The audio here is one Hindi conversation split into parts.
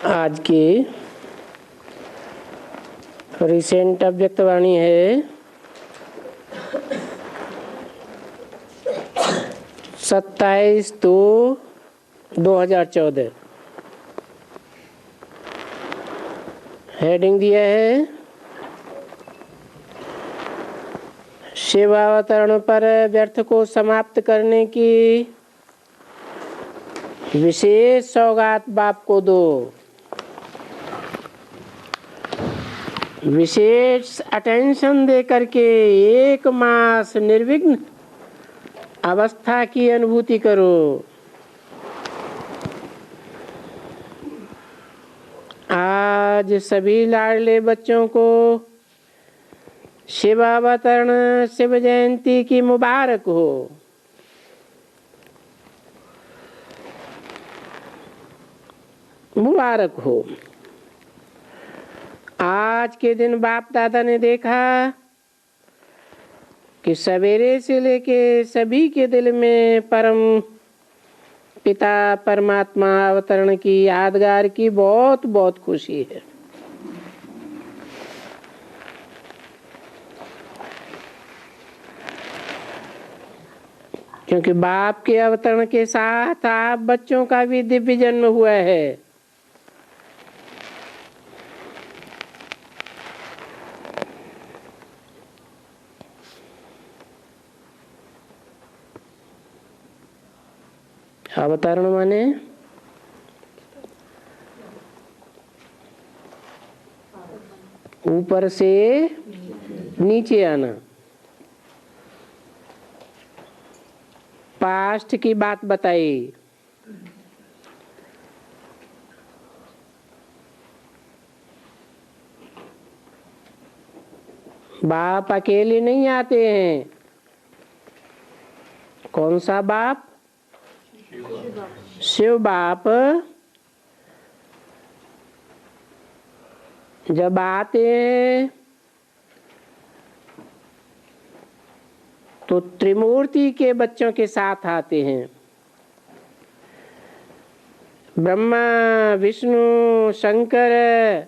आज की रिसेंट अव्यक्तवाणी है 27/2/2014। हेडिंग दिया है शिवावतरण पर व्यर्थ को समाप्त करने की विशेष सौगात बाप को दो। विशेष अटेंशन दे करके 1 मास निर्विघ्न अवस्था की अनुभूति करो। आज सभी लाडले बच्चों को शिवावतरण शिव जयंती की मुबारक हो। मुबारक हो। आज के दिन बाप दादा ने देखा कि सवेरे से लेके सभी के दिल में परम पिता परमात्मा अवतरण की यादगार की बहुत बहुत खुशी है। क्योंकि बाप के अवतरण के साथ आप बच्चों का भी दिव्य जन्म हुआ है। अवतरण माने ऊपर से नीचे आना। पास्ट की बात बताई। बाप अकेले नहीं आते हैं। कौन सा बाप? शिव बाप जब आते हैं तो त्रिमूर्ति के बच्चों के साथ आते हैं। ब्रह्मा विष्णु शंकर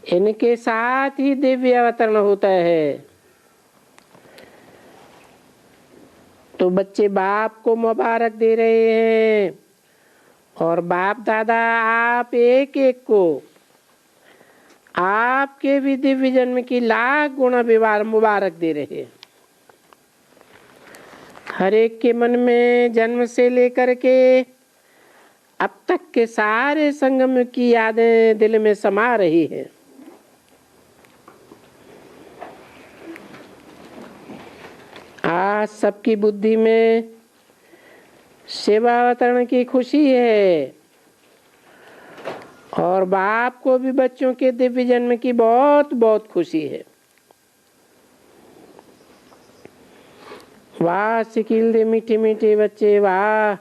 इनके साथ ही दिव्य अवतरण होता है। तो बच्चे बाप को मुबारक दे रहे हैं और बाप दादा आप एक एक को आपके भी दिव्य जन्म की लाख गुना मुबारक दे रहे हैं। हर एक के मन में जन्म से लेकर के अब तक के सारे संगम की यादें दिल में समा रही है। आज सबकी बुद्धि में शिवावतरण की खुशी है और बाप को भी बच्चों के दिव्य जन्म की बहुत बहुत खुशी है। वाह सिकिल दे मीठे मीठे बच्चे वाह।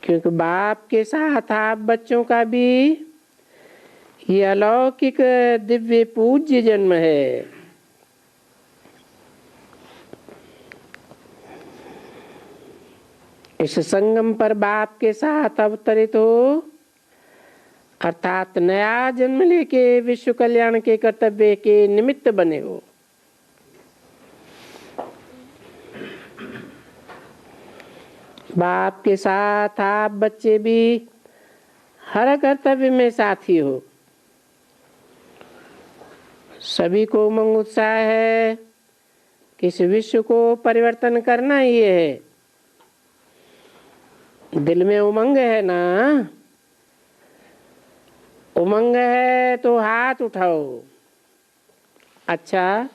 क्योंकि बाप के साथ आप बच्चों का भी ये अलौकिक दिव्य पूज्य जन्म है। इस संगम पर बाप के साथ अवतरित हो अर्थात नया जन्म लेके विश्व कल्याण के कर्तव्य के निमित्त बने हो। बाप के साथ आप बच्चे भी हर कर्तव्य में साथी हो। सभी को उमंग उत्साह है कि इस विश्व को परिवर्तन करना ही है। दिल में उमंग है ना? उमंग है तो हाथ उठाओ। अच्छा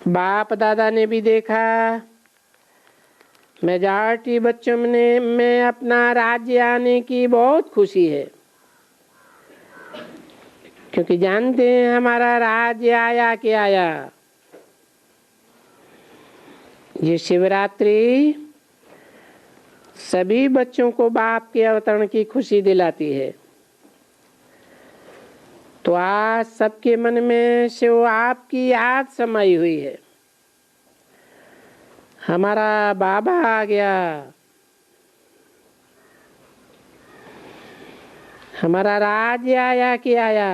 बाप दादा ने भी देखा मेजॉरिटी बच्चों में अपना राज्य आने की बहुत खुशी है। क्योंकि जानते हैं हमारा राज्य आया कि आया। ये शिवरात्रि सभी बच्चों को बाप के अवतरण की खुशी दिलाती है। तो आज सबके मन में शिव आपकी याद समाई हुई है। हमारा बाबा आ गया। हमारा राज्य आया कि आया।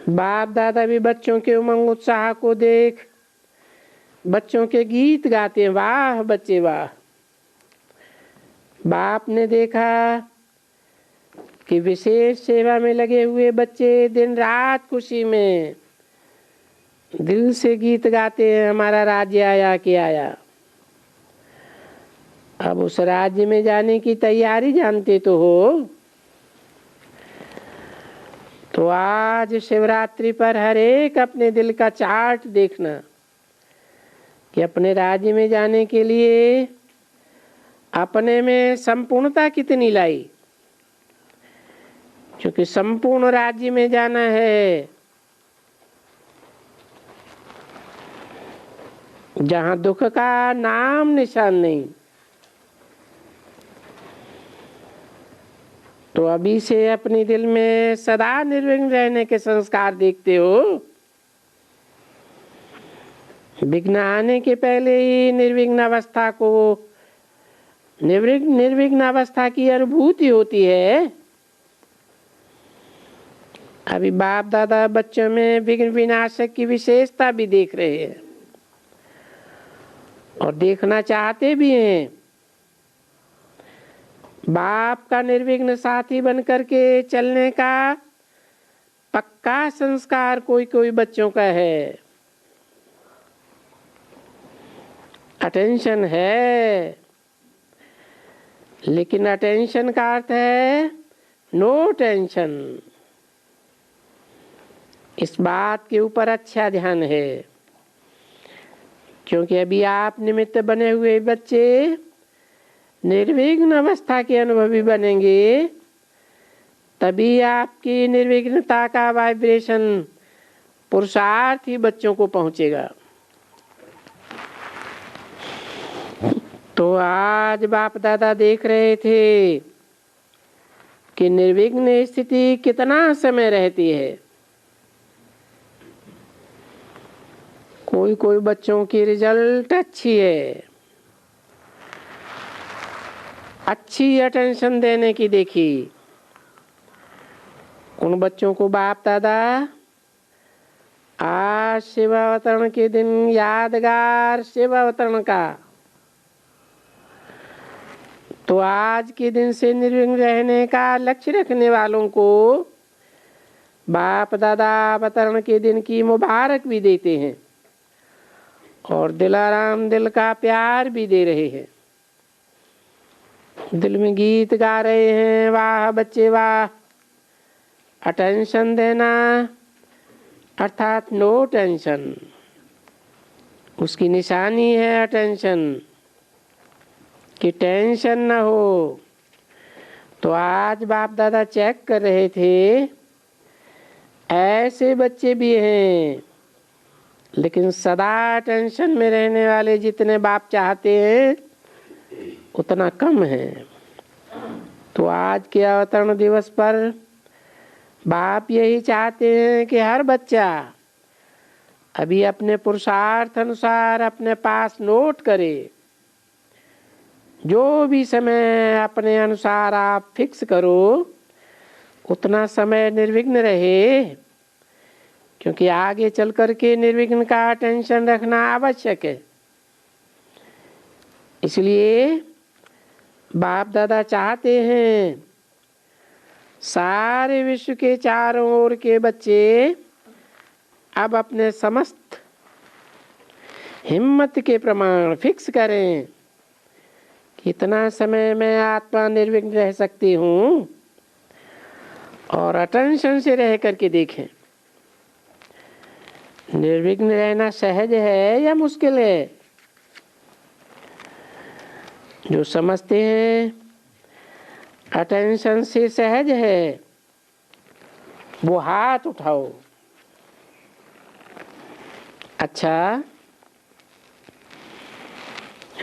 बाप दादा भी बच्चों के उमंग उत्साह को देख बच्चों के गीत गाते हैं, वाह बच्चे वाह। बाप ने देखा कि विशेष सेवा में लगे हुए बच्चे दिन रात खुशी में दिल से गीत गाते हैं, हमारा राज्य आया कि आया। अब उस राज्य में जाने की तैयारी जानते तो हो। तो आज शिवरात्रि पर हर एक अपने दिल का चार्ट देखना कि अपने राज्य में जाने के लिए अपने में संपूर्णता कितनी लाई। क्योंकि संपूर्ण राज्य में जाना है जहां दुख का नाम निशान नहीं। तो अभी से अपने दिल में सदा निर्विघ्न रहने के संस्कार देखते हो। विघ्न आने के पहले ही निर्विघ्न अवस्था की अनुभूति होती है। अभी बाप दादा बच्चों में विघ्न विनाशक की विशेषता भी देख रहे हैं और देखना चाहते भी हैं। बाप का निर्विघ्न साथी बन करके चलने का पक्का संस्कार कोई कोई बच्चों का है। अटेंशन है, लेकिन अटेंशन का अर्थ है नो टेंशन। इस बात के ऊपर अच्छा ध्यान है, क्योंकि अभी आप निमित्त बने हुए बच्चे निर्विघ्न अवस्था के अनुभवी बनेंगे, तभी आपकी निर्विघ्नता का वाइब्रेशन पुरुषार्थी बच्चों को पहुंचेगा। तो आज बाप दादा देख रहे थे कि निर्विघ्न स्थिति कितना समय रहती है। कोई कोई बच्चों की रिजल्ट अच्छी है, अच्छी अटेंशन देने की देखी। उन बच्चों को बाप दादा आज शिवावतरण के दिन यादगार शिवावतरण का, तो आज के दिन से निर्विघ्न रहने का लक्ष्य रखने वालों को बाप दादा अवतरण के दिन की मुबारक भी देते हैं और दिलाराम दिल का प्यार भी दे रहे हैं। दिल में गीत गा रहे हैं, वाह बच्चे वाह। अटेंशन देना अर्थात नो टेंशन, उसकी निशानी है अटेंशन, कि टेंशन न हो। तो आज बाप दादा चेक कर रहे थे, ऐसे बच्चे भी हैं, लेकिन सदा टेंशन में रहने वाले जितने बाप चाहते हैं उतना कम है। तो आज के अवतरण दिवस पर बाप यही चाहते हैं कि हर बच्चा अभी अपने पुरुषार्थ अनुसार अपने पास नोट करे। जो भी समय अपने अनुसार आप फिक्स करो उतना समय निर्विघ्न रहे, क्योंकि आगे चल करके निर्विघ्न का टेंशन रखना आवश्यक है। इसलिए बाप दादा चाहते हैं सारे विश्व के चारों ओर के बच्चे अब अपने समस्त हिम्मत के प्रमाण फिक्स करें कि इतना समय मैं आत्मा निर्विघ्न रह सकती हूँ, और अटेंशन से रह करके देखें निर्विघ्न रहना सहज है या मुश्किल है। जो समझते हैं अटेंशन से सहज है वो हाथ उठाओ। अच्छा,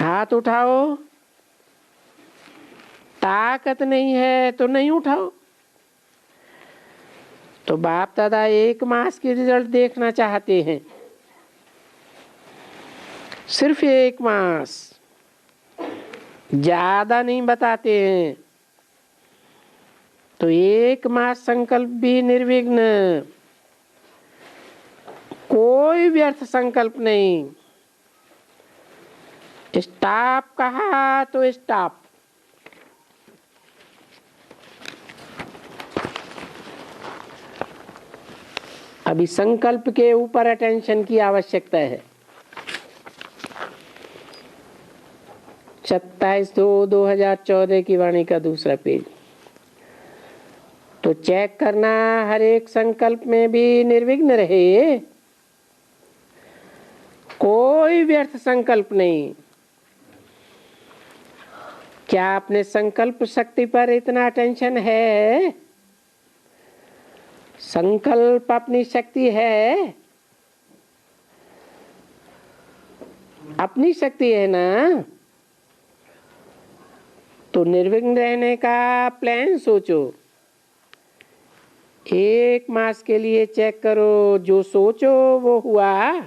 हाथ उठाओ। ताकत नहीं है तो नहीं उठाओ। तो बाप दादा 1 मास की रिजल्ट देखना चाहते हैं, सिर्फ 1 मास, ज्यादा नहीं बताते हैं। तो 1 मास संकल्प भी निर्विघ्न, कोई व्यर्थ संकल्प नहीं। स्टॉप कहा तो स्टॉप। अभी संकल्प के ऊपर अटेंशन की आवश्यकता है। 27/2/2014 की वाणी का दूसरा पेज। तो चेक करना हर एक संकल्प में भी निर्विघ्न रहे, कोई व्यर्थ संकल्प नहीं। क्या अपने संकल्प शक्ति पर इतना अटेंशन है? संकल्प अपनी शक्ति है, अपनी शक्ति है ना? तो निर्विघ्न रहने का प्लान सोचो। 1 मास के लिए चेक करो, जो सोचो वो हुआ।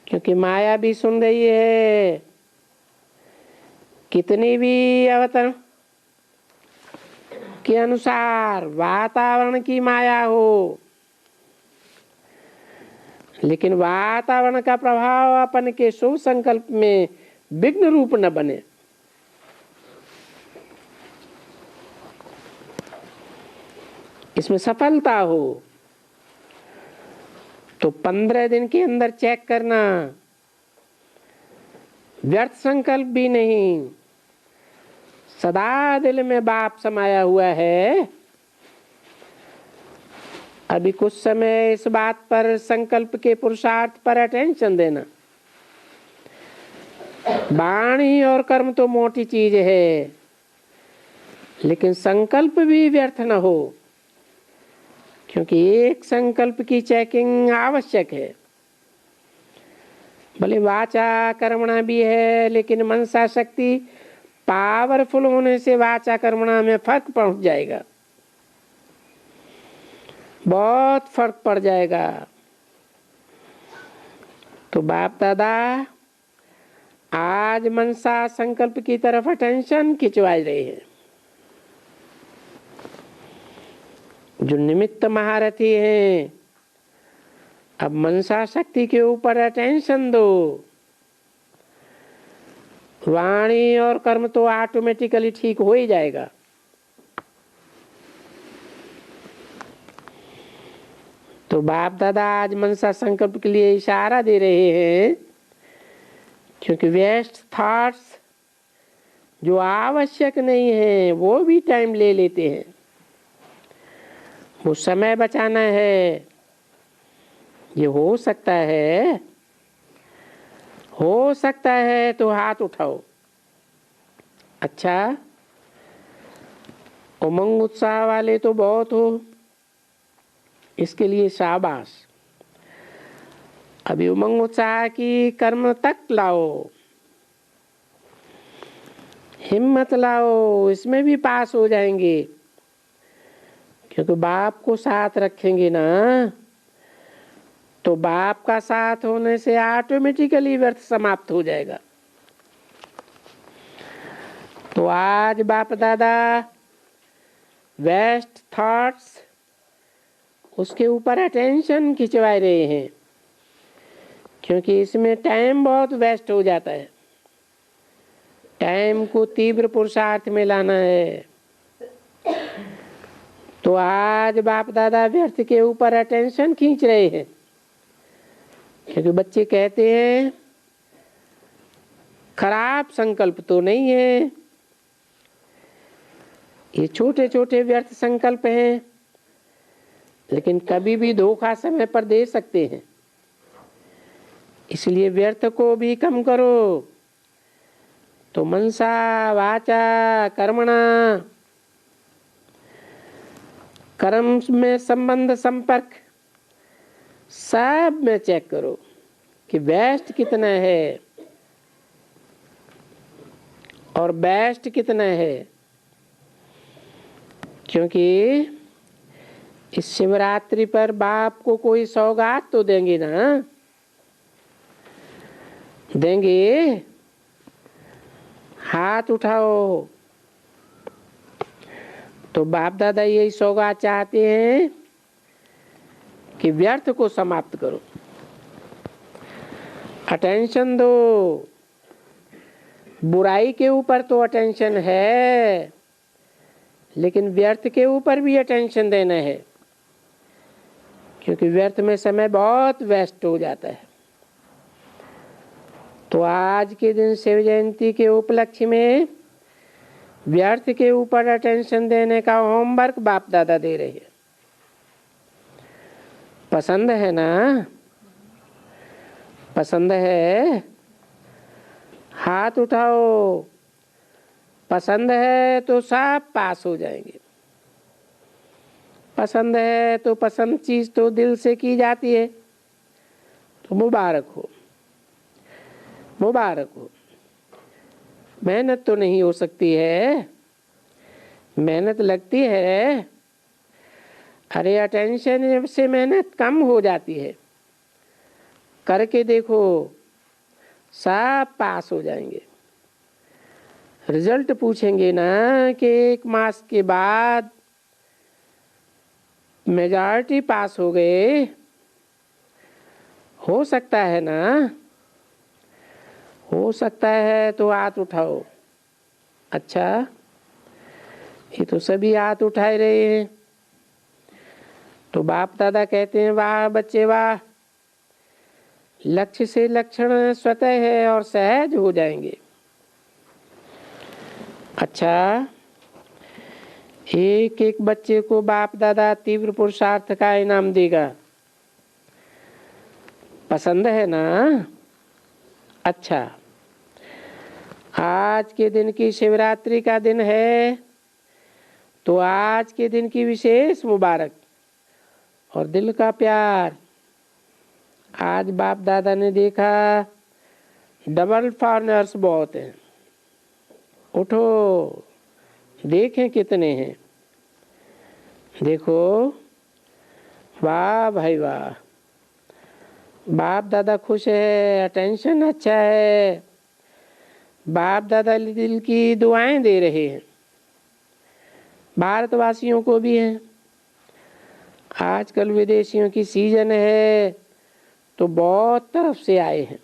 क्योंकि माया भी सुन रही है, कितनी भी अवतरण के अनुसार वातावरण की माया हो, लेकिन वातावरण का प्रभाव अपन के शुभ संकल्प में विघ्न रूप न बने। इसमें सफलता हो। तो 15 दिन के अंदर चेक करना, व्यर्थ संकल्प भी नहीं, सदा दिल में बाप समाया हुआ है। अभी कुछ समय इस बात पर, संकल्प के पुरुषार्थ पर अटेंशन देना। वाणी और कर्म तो मोटी चीज है, लेकिन संकल्प भी व्यर्थ न हो, क्योंकि एक संकल्प की चेकिंग आवश्यक है। भले वाचा कर्मणा भी है, लेकिन मनसा शक्ति पावरफुल होने से वाचा कर्मणा में फर्क पहुंच जाएगा, बहुत फर्क पड़ जाएगा। तो बाप दादा आज मनसा संकल्प की तरफ अटेंशन खिंचवा रहे हैं। जो निमित्त महारथी हैं, अब मनसा शक्ति के ऊपर अटेंशन दो। वाणी और कर्म तो ऑटोमेटिकली ठीक हो ही जाएगा। तो बाप दादा आज मनसा संकल्प के लिए इशारा दे रहे हैं, क्योंकि वेस्ट थॉट्स जो आवश्यक नहीं है वो भी टाइम ले लेते हैं। वो समय बचाना है। ये हो सकता है तो हाथ उठाओ। अच्छा, उमंग उत्साह वाले तो बहुत हो, इसके लिए शाबाश। अभी उमंग उत्साह की कर्म तक लाओ, हिम्मत लाओ, इसमें भी पास हो जाएंगे। क्योंकि बाप को साथ रखेंगे ना, तो बाप का साथ होने से ऑटोमेटिकली व्यर्थ समाप्त हो जाएगा। तो आज बाप दादा वेस्ट थॉट्स उसके ऊपर अटेंशन खिंचवा रहे हैं, क्योंकि इसमें टाइम बहुत वेस्ट हो जाता है। टाइम को तीव्र पुरुषार्थ में लाना है। तो आज बाप दादा व्यर्थ के ऊपर अटेंशन खींच रहे हैं, क्योंकि बच्चे कहते हैं खराब संकल्प तो नहीं है, ये छोटे छोटे व्यर्थ संकल्प हैं, लेकिन कभी भी धोखा समय पर दे सकते हैं। इसलिए व्यर्थ को भी कम करो। तो मनसा वाचा कर्मणा, कर्म में संबंध संपर्क सब में चेक करो कि बेस्ट कितना है और बेस्ट कितना है। क्योंकि इस शिवरात्रि पर बाप को कोई सौगात तो देंगे ना, देंगे। हाथ उठाओ। तो बाप दादा यही सौगात चाहते हैं कि व्यर्थ को समाप्त करो, अटेंशन दो। बुराई के ऊपर तो अटेंशन है, लेकिन व्यर्थ के ऊपर भी अटेंशन देना है, क्योंकि व्यर्थ में समय बहुत वेस्ट हो जाता है। तो आज के दिन शिव जयंती के उपलक्ष्य में व्यर्थ के ऊपर अटेंशन देने का होमवर्क बाप दादा दे रहे हैं। पसंद है ना? पसंद है? हाथ उठाओ। पसंद है तो सब पास हो जाएंगे। पसंद है तो पसंद चीज तो दिल से की जाती है, तो मुबारक हो, मुबारक हो। मेहनत तो नहीं हो सकती है, मेहनत लगती है। अरे अटेंशन से मेहनत कम हो जाती है, करके देखो, सब पास हो जाएंगे। रिजल्ट पूछेंगे ना कि 1 मास के बाद मेजॉरिटी पास हो गए, हो सकता है ना? हो सकता है तो हाथ उठाओ। अच्छा, ये तो सभी हाथ उठाए रहे हैं। तो बाप दादा कहते हैं, वाह बच्चे वाह, लक्ष्य से लक्षण स्वतः है और सहज हो जाएंगे। अच्छा, एक एक बच्चे को बाप दादा तीव्र पुरुषार्थ का इनाम देगा। पसंद है ना? अच्छा, आज के दिन की शिवरात्रि का दिन है, तो आज के दिन की विशेष मुबारक और दिल का प्यार। आज बाप दादा ने देखा डबल फॉरनर्स बहुत हैं। उठो, देखें कितने हैं। देखो, वाह भाई वाह, बाप दादा खुश है, अटेंशन अच्छा है। बाप दादा दिल की दुआएं दे रहे हैं, भारतवासियों को भी हैं। आजकल विदेशियों की सीजन है, तो बहुत तरफ से आए हैं।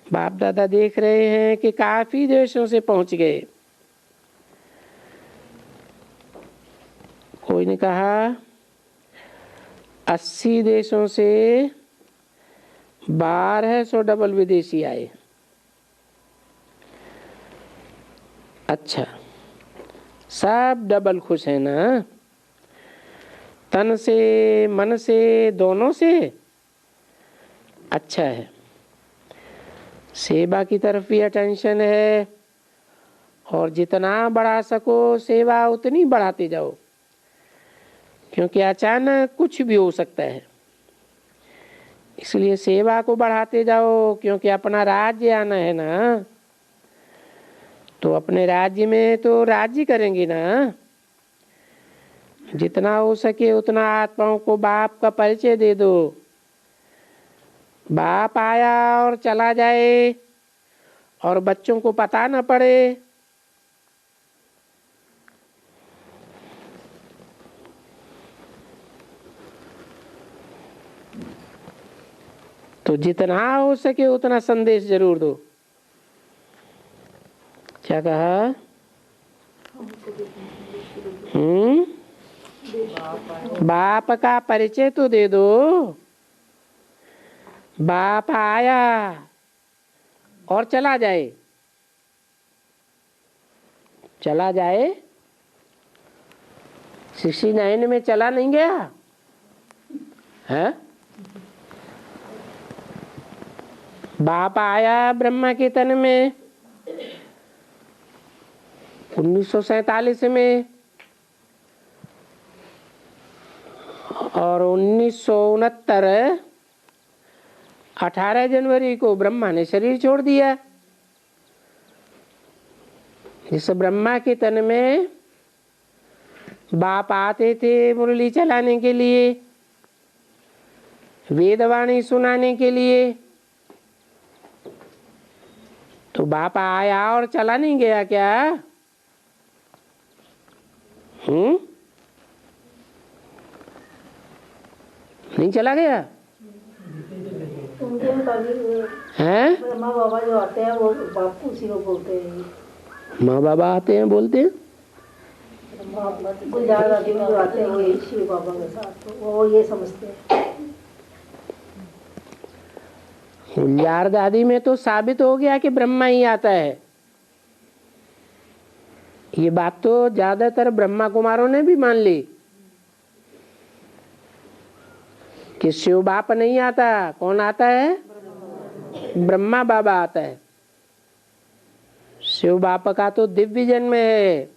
बाप दादा देख रहे हैं कि काफी देशों से पहुंच गए। कोई ने कहा 80 देशों से 1200 डबल विदेशी आए। अच्छा, सब डबल खुश है ना? तन से मन से दोनों से? अच्छा है। सेवा की तरफ भी अटेंशन है, और जितना बढ़ा सको सेवा उतनी बढ़ाते जाओ, क्योंकि अचानक कुछ भी हो सकता है। इसलिए सेवा को बढ़ाते जाओ, क्योंकि अपना राज्य आना है ना। तो अपने राज्य में तो राज्य करेंगे ना। जितना हो सके उतना आत्माओं को बाप का परिचय दे दो। बाप आया और चला जाए और बच्चों को पता न पड़े, तो जितना हो सके उतना संदेश जरूर दो। क्या कहा? बाप का परिचय तो दे दो। बाप आया और चला जाए, चला जाए। 69 में चला नहीं गया है? बाप आया ब्रह्मा के तन में 1947 में, और 1969 18 जनवरी को ब्रह्मा ने शरीर छोड़ दिया। जिस ब्रह्मा के तन में बाप आते थे मुरली चलाने के लिए, वेदवाणी सुनाने के लिए, तो बाप आया और चला नहीं गया क्या? नहीं चला गया हैं? माँ बाबा जो आते हैं वो बापू उसी को बोलते हैं। माँ बाबा आते हैं बोलते हैं, गुलजार दादी में जो आते हैं वो यही शिव बाबा के साथ, तो वो ये समझते हैं। गुलजार दादी में तो साबित हो गया कि ब्रह्मा ही आता है। ये बात तो ज्यादातर ब्रह्मा कुमारों ने भी मान ली कि शिव बाप नहीं आता। कौन आता है? ब्रह्मा बाबा आता है। शिव बाप का तो दिव्य जन्म है।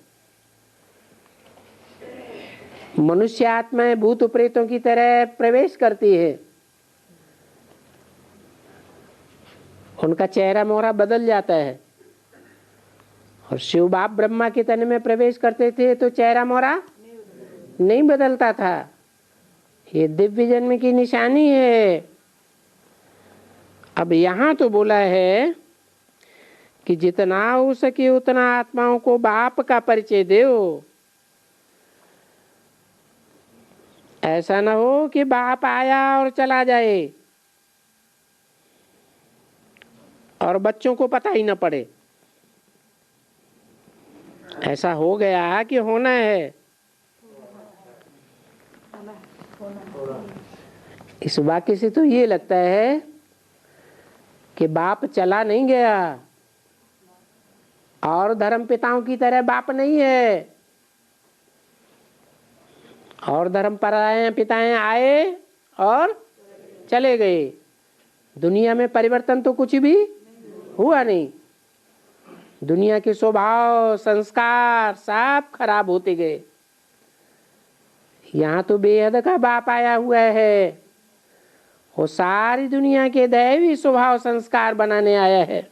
मनुष्य आत्माएं भूत प्रेतों की तरह प्रवेश करती है, उनका चेहरा मोहरा बदल जाता है। और शिव बाप ब्रह्मा के तन में प्रवेश करते थे तो चेहरा मोहरा नहीं बदलता था। ये दिव्य जन्म की निशानी है। अब यहाँ तो बोला है कि जितना हो सके उतना आत्माओं को बाप का परिचय दो। ऐसा ना हो कि बाप आया और चला जाए और बच्चों को पता ही ना पड़े। ऐसा हो गया कि होना है। इस वाक्य से तो ये लगता है कि बाप चला नहीं गया और धर्म पिताओं की तरह बाप नहीं है। और धर्म पिताएं आए और चले गए। दुनिया में परिवर्तन तो कुछ भी हुआ नहीं। दुनिया के स्वभाव संस्कार सब खराब होते गए। यहाँ तो बेहद का बाप आया हुआ है, वो सारी दुनिया के दैवी स्वभाव संस्कार बनाने आया है।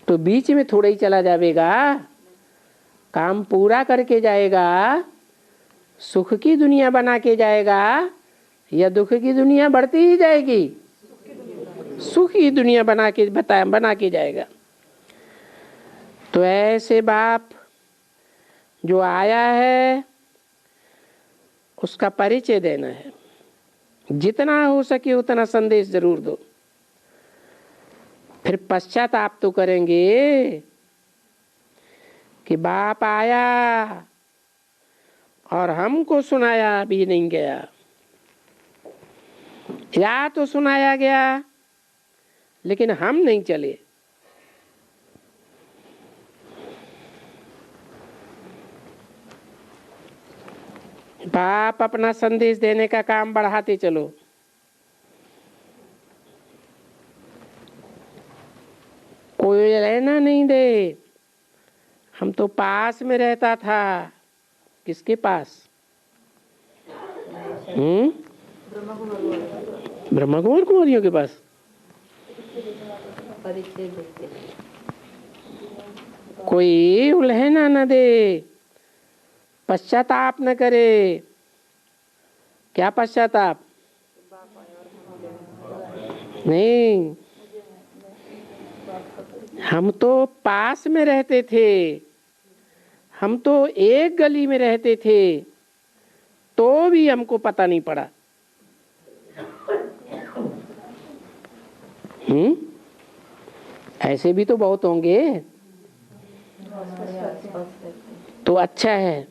तो बीच में थोड़ा ही चला जाएगा, काम पूरा करके जाएगा, सुख की दुनिया बना के जाएगा या दुख की दुनिया बढ़ती ही जाएगी? सुख की दुनिया बना के जाएगा। तो ऐसे बाप जो आया है उसका परिचय देना है। जितना हो सके उतना संदेश जरूर दो। फिर पश्चाताप तो करेंगे कि बाप आया और हमको सुनाया भी नहीं गया, या तो सुनाया गया लेकिन हम नहीं चले। बाप अपना संदेश देने का काम बढ़ाते चलो। कोई रहना नहीं दे। हम तो पास में रहता था। किसके पास? ब्रह्मा कुमार कुमारियों के पास। कोई उल्हना न दे, पश्चाताप न करे। क्या पश्चाताप? नहीं, हम तो पास में रहते थे, हम तो एक गली में रहते थे, तो भी हमको पता नहीं पड़ा। ऐसे भी तो बहुत होंगे। तो अच्छा है,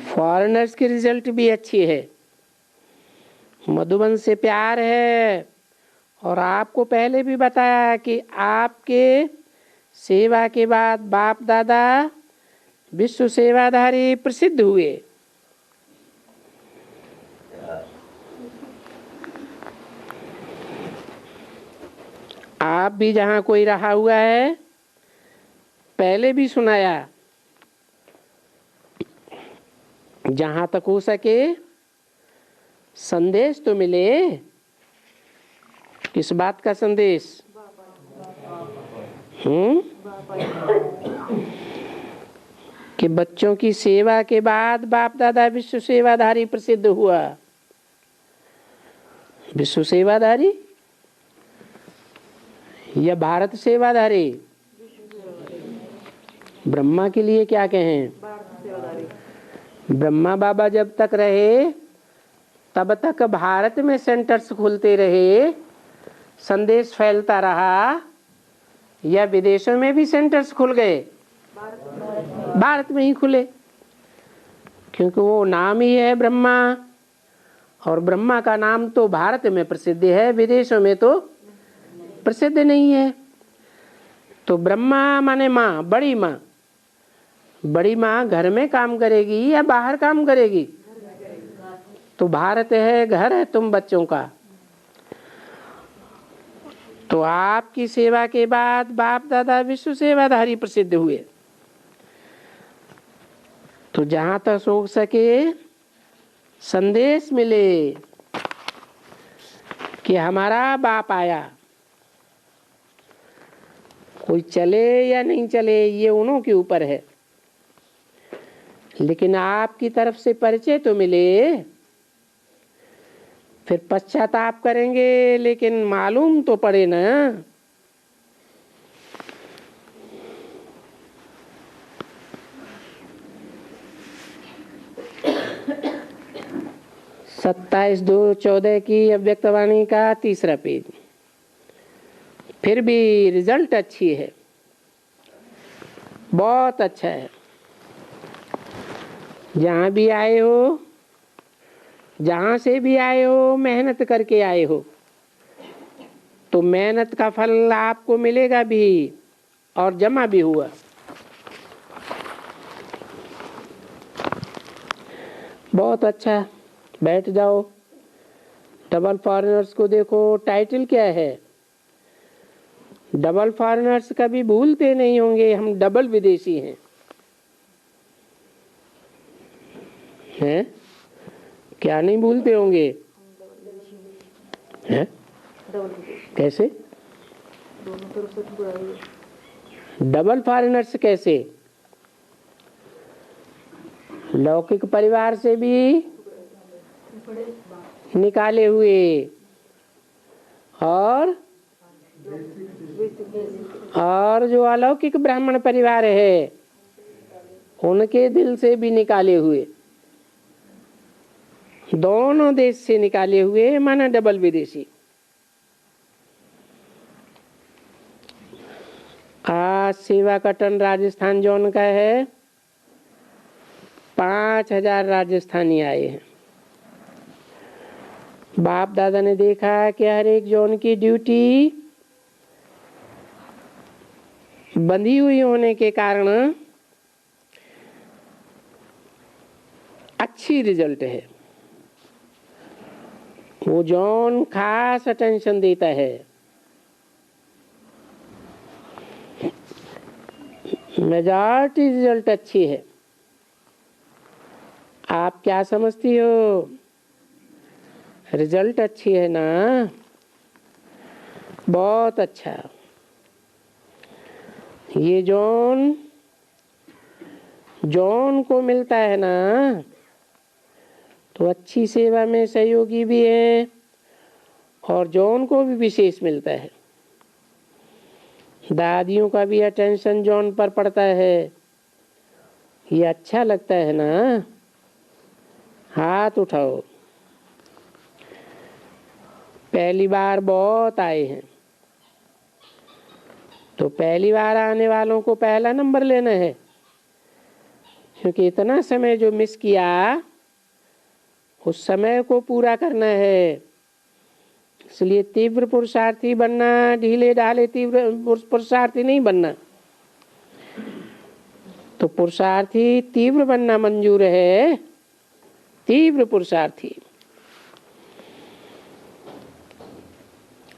फॉरेनर्स की रिजल्ट भी अच्छी है। मधुबन से प्यार है। और आपको पहले भी बताया कि आपके सेवा के बाद बाप दादा विश्व सेवाधारी प्रसिद्ध हुए। आप भी जहाँ कोई रहा हुआ है, पहले भी सुनाया, जहाँ तक हो सके संदेश तो मिले। किस बात का संदेश? कि बच्चों की सेवा के बाद बाप दादा विश्व सेवाधारी प्रसिद्ध हुआ। विश्व सेवाधारी या भारत सेवाधारी? ब्रह्मा के लिए क्या कहें? ब्रह्मा बाबा जब तक रहे तब तक भारत में सेंटर्स खुलते रहे, संदेश फैलता रहा, या विदेशों में भी सेंटर्स खुल गए? भारत में ही खुले, क्योंकि वो नाम ही है ब्रह्मा, और ब्रह्मा का नाम तो भारत में प्रसिद्ध है, विदेशों में तो प्रसिद्ध नहीं है। तो ब्रह्मा माने माँ, बड़ी माँ। बड़ी माँ घर में काम करेगी या बाहर काम करेगी? तो भारत है, घर है तुम बच्चों का। तो आपकी सेवा के बाद बाप दादा विश्व सेवाधारी प्रसिद्ध हुए। तो जहां तक हो सके संदेश मिले कि हमारा बाप आया। कोई चले या नहीं चले ये उन्हों के ऊपर है, लेकिन आपकी तरफ से परिचय तो मिले। फिर पश्चाताप करेंगे लेकिन मालूम तो पड़े ना। 27/2/14 की अव्यक्तवाणी का 3रा पेज। फिर भी रिजल्ट अच्छी है, बहुत अच्छा है। जहाँ भी आए हो, जहाँ से भी आए हो, मेहनत करके आए हो, तो मेहनत का फल आपको मिलेगा भी और जमा भी हुआ। बहुत अच्छा, बैठ जाओ। डबल फॉरेनर्स को देखो, टाइटल क्या है? डबल फॉरेनर्स कभी भूलते नहीं होंगे, हम डबल विदेशी हैं। हैं? क्या नहीं भूलते होंगे? हैं? कैसे? डबल फॉरेनर्स कैसे? लौकिक परिवार से भी निकाले हुए और जो अलौकिक ब्राह्मण परिवार है उनके दिल से भी निकाले हुए, दोनों देश से निकाले हुए, माना डबल विदेशी। आज सेवा का टन राजस्थान जोन का है, 5000 राजस्थानी आए हैं। बाप दादा ने देखा कि हर एक जोन की ड्यूटी बंधी हुई होने के कारण अच्छी रिजल्ट है। वो जोन खास अटेंशन देता है। मेजॉरिटी रिजल्ट अच्छी है। आप क्या समझती हो? रिजल्ट अच्छी है ना? बहुत अच्छा। ये जोन को मिलता है ना, तो अच्छी सेवा में सहयोगी भी है और जोन को भी विशेष मिलता है। दादियों का भी अटेंशन जोन पर पड़ता है। ये अच्छा लगता है ना? हाथ उठाओ। पहली बार बहुत आए हैं, तो पहली बार आने वालों को पहला नंबर लेना है, क्योंकि इतना समय जो मिस किया उस समय को पूरा करना है। इसलिए तीव्र पुरुषार्थी बनना, ढीले ढाले तीव्र पुरुषार्थी नहीं बनना। तो पुरुषार्थी तीव्र बनना मंजूर है, तीव्र पुरुषार्थी।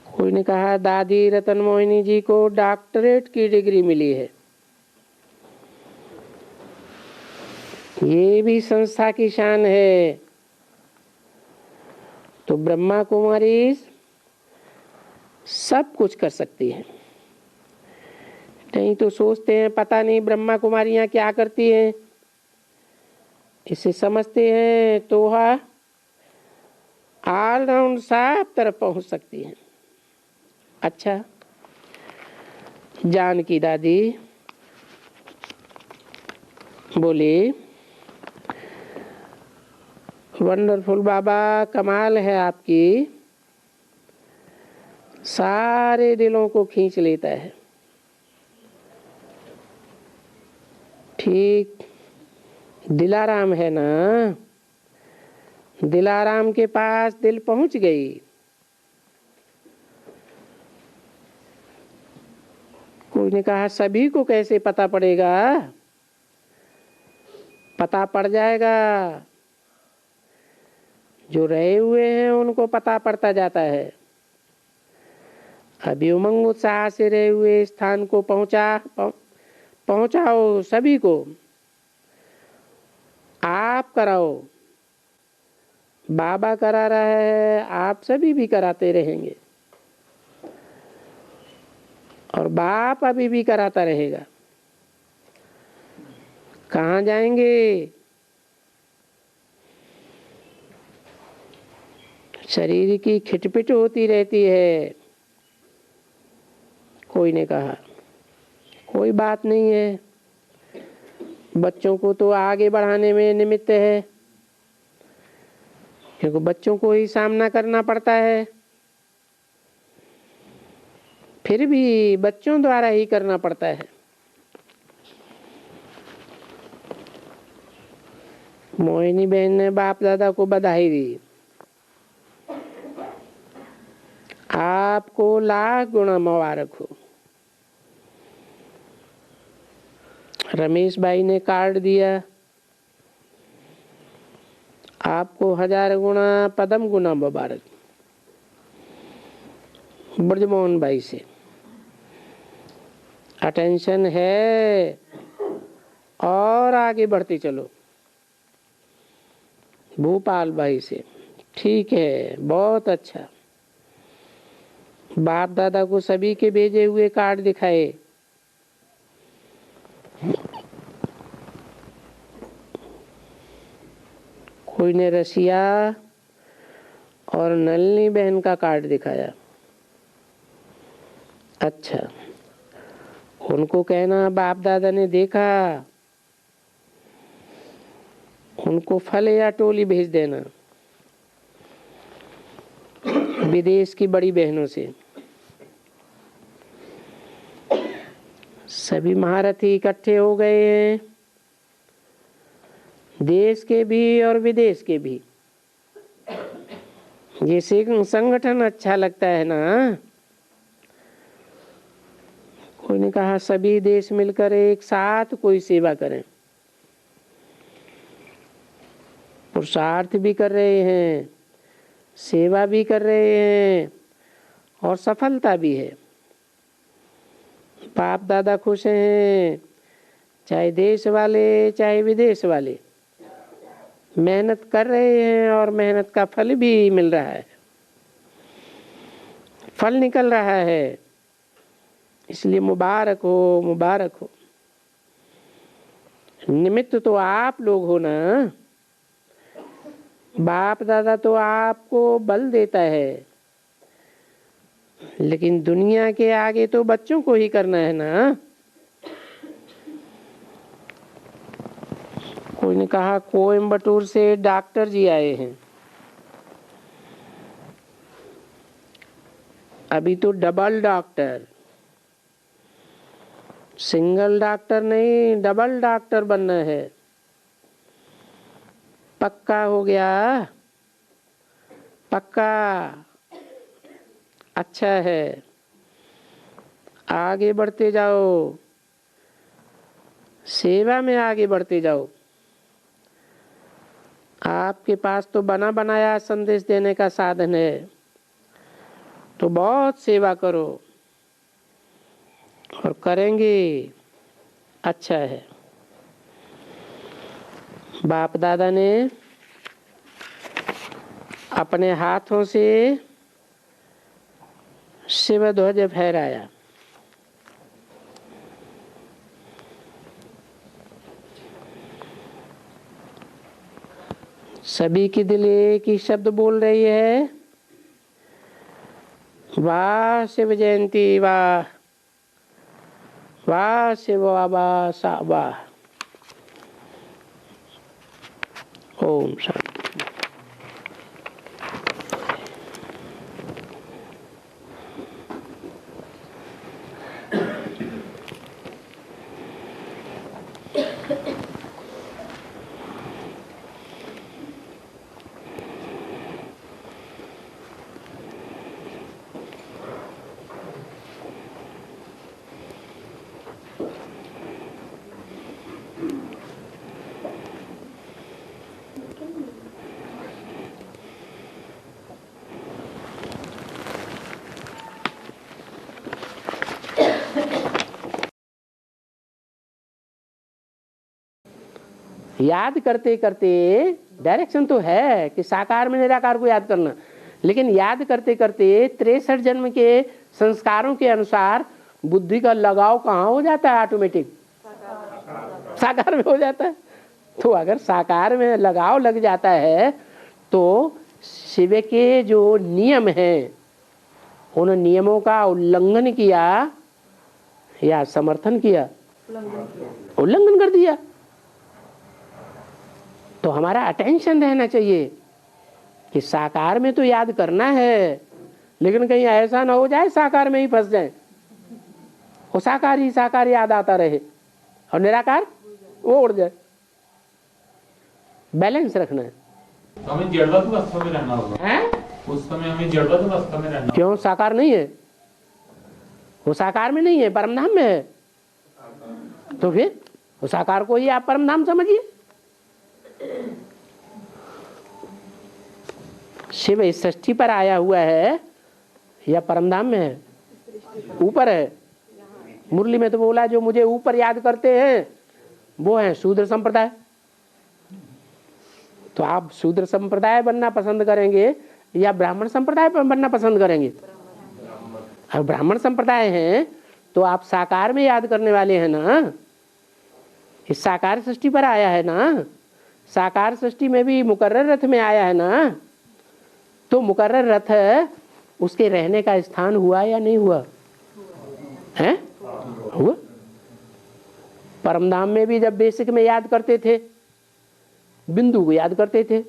कोई ने कहा दादी रतन मोहिनी जी को डॉक्टरेट की डिग्री मिली है। ये भी संस्था की शान है। तो ब्रह्मा कुमारी सब कुछ कर सकती है। नहीं तो सोचते हैं पता नहीं ब्रह्मा कुमारियां क्या करती हैं, इसे समझते हैं तो वह ऑलराउंड सब तरफ पहुंच सकती हैं। अच्छा, जानकी दादी बोले वंडरफुल बाबा, कमाल है आपकी, सारे दिलों को खींच लेता है। ठीक दिलाराम है ना, दिलाराम के पास दिल पहुंच गई। कोई ने कहा सभी को कैसे पता पड़ेगा? पता पड़ जाएगा, जो रहे हुए हैं उनको पता पड़ता जाता है। अभी उमंग उत्साह से रहे हुए स्थान को पहुंचाओ सभी को, आप कराओ, बाबा करा रहा है, आप सभी भी कराते रहेंगे और बाप अभी भी कराता रहेगा। कहाँ जाएंगे? शरीर की खिटपिट होती रहती है। कोई ने कहा कोई बात नहीं है, बच्चों को तो आगे बढ़ाने में निमित्त है, क्योंकि बच्चों को ही सामना करना पड़ता है, फिर भी बच्चों द्वारा ही करना पड़ता है। मोहिनी बहन ने बाप दादा को बधाई दी। आपको लाख गुना मुबारक हो। रमेश भाई ने कार्ड दिया, आपको 1000 गुना पदम गुना मुबारक। ब्रजमोहन भाई से अटेंशन है और आगे बढ़ते चलो। भूपाल भाई से ठीक है, बहुत अच्छा। बाप दादा को सभी के भेजे हुए कार्ड दिखाए। कोई ने रसिया और नलनी बहन का कार्ड दिखाया। अच्छा, उनको कहना बाप दादा ने देखा, उनको फल या टोली भेज देना विदेश की बड़ी बहनों से। सभी महारथी इकट्ठे हो गए हैं, देश के भी और विदेश के भी। ये संगठन अच्छा लगता है ना। कोई ने कहा सभी देश मिलकर एक साथ कोई सेवा करें। पुरुषार्थ भी कर रहे हैं, सेवा भी कर रहे हैं और सफलता भी है। बाप दादा खुश हैं, चाहे देश वाले चाहे विदेश वाले मेहनत कर रहे हैं और मेहनत का फल भी मिल रहा है, फल निकल रहा है। इसलिए मुबारक हो, मुबारक हो। निमित्त तो आप लोग हो ना। बाप दादा तो आपको बल देता है, लेकिन दुनिया के आगे तो बच्चों को ही करना है ना। कोई ने कहा कोयम्बटूर से डॉक्टर जी आए हैं। अभी तो डबल डॉक्टर, सिंगल डॉक्टर नहीं, डबल डॉक्टर बनना है। पक्का हो गया? पक्का? अच्छा है, आगे बढ़ते जाओ, सेवा में आगे बढ़ते जाओ। आपके पास तो बना बनाया संदेश देने का साधन है, तो बहुत सेवा करो और करेंगे। अच्छा है। बाप दादा ने अपने हाथों से शिव ध्वज फहराया। सभी की दिल एक ही शब्द बोल रही है, वाह शिव जयंती, वाह वाह शिव बाबा वाह। ओम शांति। याद करते करते डायरेक्शन तो है कि साकार में निराकार को याद करना, लेकिन याद करते करते 63 जन्म के संस्कारों के अनुसार बुद्धि का लगाव कहाँ हो जाता है? ऑटोमेटिक साकार में हो जाता है। तो अगर साकार में लगाव लग जाता है तो शिव के जो नियम हैं उन नियमों का उल्लंघन किया या समर्थन किया? उल्लंघन कर दिया। तो हमारा अटेंशन रहना चाहिए कि साकार में तो याद करना है, लेकिन कहीं ऐसा ना हो जाए साकार में ही फंस जाए, वो साकार याद आता रहे और निराकार वो उड़ जाए। बैलेंस रखना है। हमें जड़वत अवस्था में रहना होगा हैं? उस समय हमें जड़वत अवस्था में रहना। क्यों? साकार नहीं है वो, साकार में नहीं है, परमधाम में है। तो फिर वो साकार को ही आप परमधाम समझिए। शिव इस सृष्टि पर आया हुआ है या परमधाम में है? ऊपर है। मुरली में तो बोला जो मुझे ऊपर याद करते हैं वो है शूद्र संप्रदाय। तो आप शूद्र संप्रदाय बनना पसंद करेंगे या ब्राह्मण संप्रदाय बनना पसंद करेंगे? अब ब्राह्मण संप्रदाय हैं तो आप साकार में याद करने वाले हैं ना। इस साकार सृष्टि पर आया है ना, साकार सृष्टि में भी मुकर्रर रथ में आया है ना। तो मुकर्रर रथ उसके रहने का स्थान हुआ या नहीं हुआ है? हुआ। परमधाम में भी जब बेसिक में याद करते थे बिंदु को याद करते थे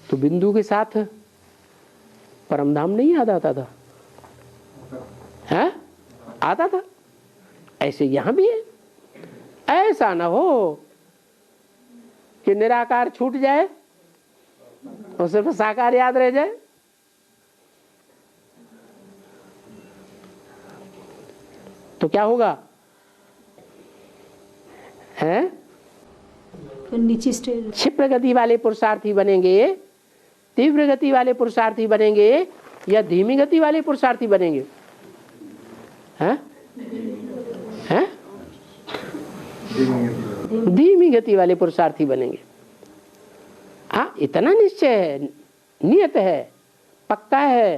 तो बिंदु के साथ परमधाम नहीं याद आता था, है? आता था। ऐसे यहां भी है। ऐसा ना हो कि निराकार छूट जाए और सिर्फ साकार याद रह जाए। तो क्या होगा? हैं? फिर नीचे स्टेज क्षिप्र गति वाले पुरुषार्थी बनेंगे, तीव्र गति वाले पुरुषार्थी बनेंगे या धीमी गति वाले पुरुषार्थी बनेंगे? हैं? हैं? धीमी गति वाले पुरुषार्थी बनेंगे। हाँ, इतना निश्चय है, नियत है, पक्का है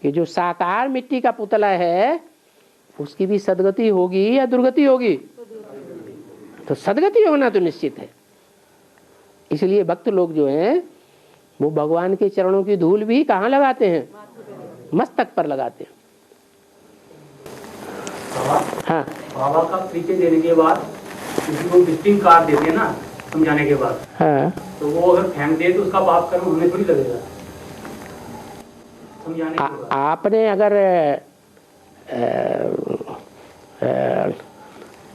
कि जो साकार मिट्टी का पुतला है उसकी भी सदगति होगी या दुर्गति होगी? तो सदगति होना तो निश्चित है। इसलिए भक्त लोग जो हैं वो भगवान के चरणों की धूल भी कहाँ लगाते हैं? मस्तक पर लगाते हैं। हाँ, बाबा का परिचय देने के बाद किसी को विजिटिंग कार्ड देते हैं ना समझाने के बाद, हाँ, तो वो अगर फेंक दे तो उसका पाप कर्म हमें थोड़ी लगेगा समझाने के बाद। आपने अगर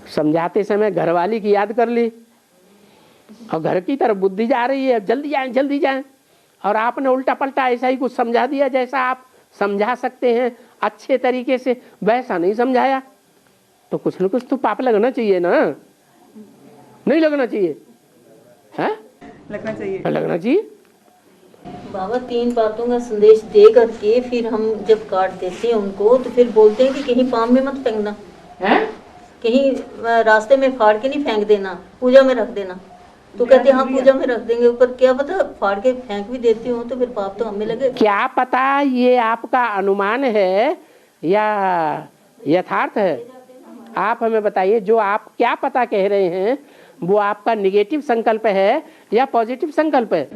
समझाते समय घरवाली की याद कर ली और घर की तरफ बुद्धि जा रही है जल्दी जाएं और आपने उल्टा पलटा ऐसा ही कुछ समझा दिया जैसा आप समझा सकते हैं अच्छे तरीके से, वैसा नहीं समझाया, तो कुछ न कुछ तो पाप लगना चाहिए ना। नहीं लगना चाहिए? है? लगना चाहिए। लगना चाहिए। बाबा 3 बातों का संदेश दे करके फिर हम जब काट देते हैं उनको तो फिर बोलते हैं कि कहीं पाम में मत फेंकना है? कहीं रास्ते में फाड़ के नहीं फेंक देना, पूजा में रख देना। तो कहते हैं हाँ पूजा में रख देंगे, ऊपर क्या पता फाड़ के फेंक भी देती हूँ तो फिर पाप तो हमें लगे। क्या पता ये आपका अनुमान है या यथार्थ है? आप हमें बताइए, जो आप क्या पता कह रहे हैं वो आपका निगेटिव संकल्प है या पॉजिटिव संकल्प है?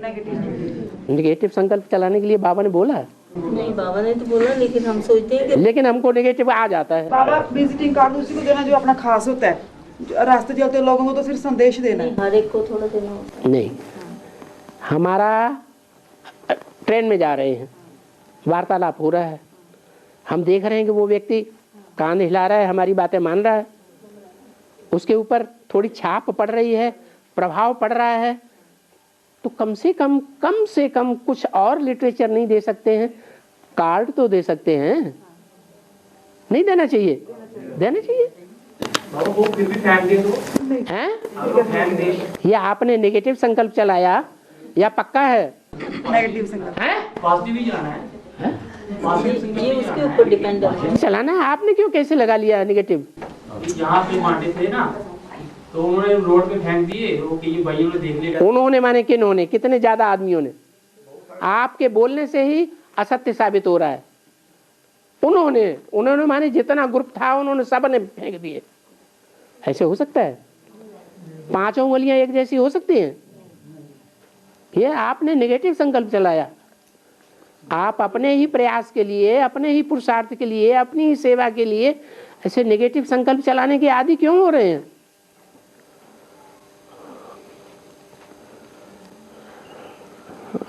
निगेटिव संकल्प चलाने के लिए बाबा ने बोला है? नहीं, बाबा ने तो बोला, लेकिन हम सोचते हैं कि लेकिन हमको निगेटिव आ जाता है। बाबा विजिटिंग कार्ड उसी को देना जो अपना खास होता है, रास्ते चलते लोगों को तो फिर संदेश देना है। हर एक को थोड़ा देना होता है। नहीं, हमारा ट्रेन में जा रहे हैं, वार्तालाप हो रहा है, हम देख रहे हैं कि वो व्यक्ति कान हिला रहा है, हमारी बातें मान रहा है, उसके ऊपर थोड़ी छाप पड़ रही है, प्रभाव पड़ रहा है, तो कम से कम कुछ और लिटरेचर नहीं दे सकते हैं? कार्ड तो दे सकते हैं। नहीं देना चाहिए? देना चाहिए। बाबा वो फिर भी फेंक दे तो हैं? अगर फेंक दे ये आपने नेगेटिव संकल्प चलाया या पक्का है? नेगेटिव संकल्प। हैं? पॉजिटिव ही जाना है, पॉजिटिव संकल्प ये ही उसके जाना ऊपर डिपेंड है। चलाना है आपने, क्यों कैसे लगा लिया नेगेटिव? है। यहाँ पे बांटे थे ना, तो उन्होंने रोड पे फेंक दिए, वो कि ये भाइयों ने देख लिया। उन्होंने माने किन्होंने? कितने ज्यादा आदमियों ने? आपके बोलने से ही असत्य साबित हो रहा है। उन्होंने माने जितना ग्रुप था उन्होंने सब ने फेंक दिए। ऐसे हो सकता है? पांचों उंगलियां एक जैसी हो सकती हैं? ये आपने नेगेटिव संकल्प चलाया। आप अपने ही प्रयास के लिए, अपने ही पुरुषार्थ के लिए, अपनी ही सेवा के लिए ऐसे नेगेटिव संकल्प चलाने के आदी क्यों हो रहे हैं?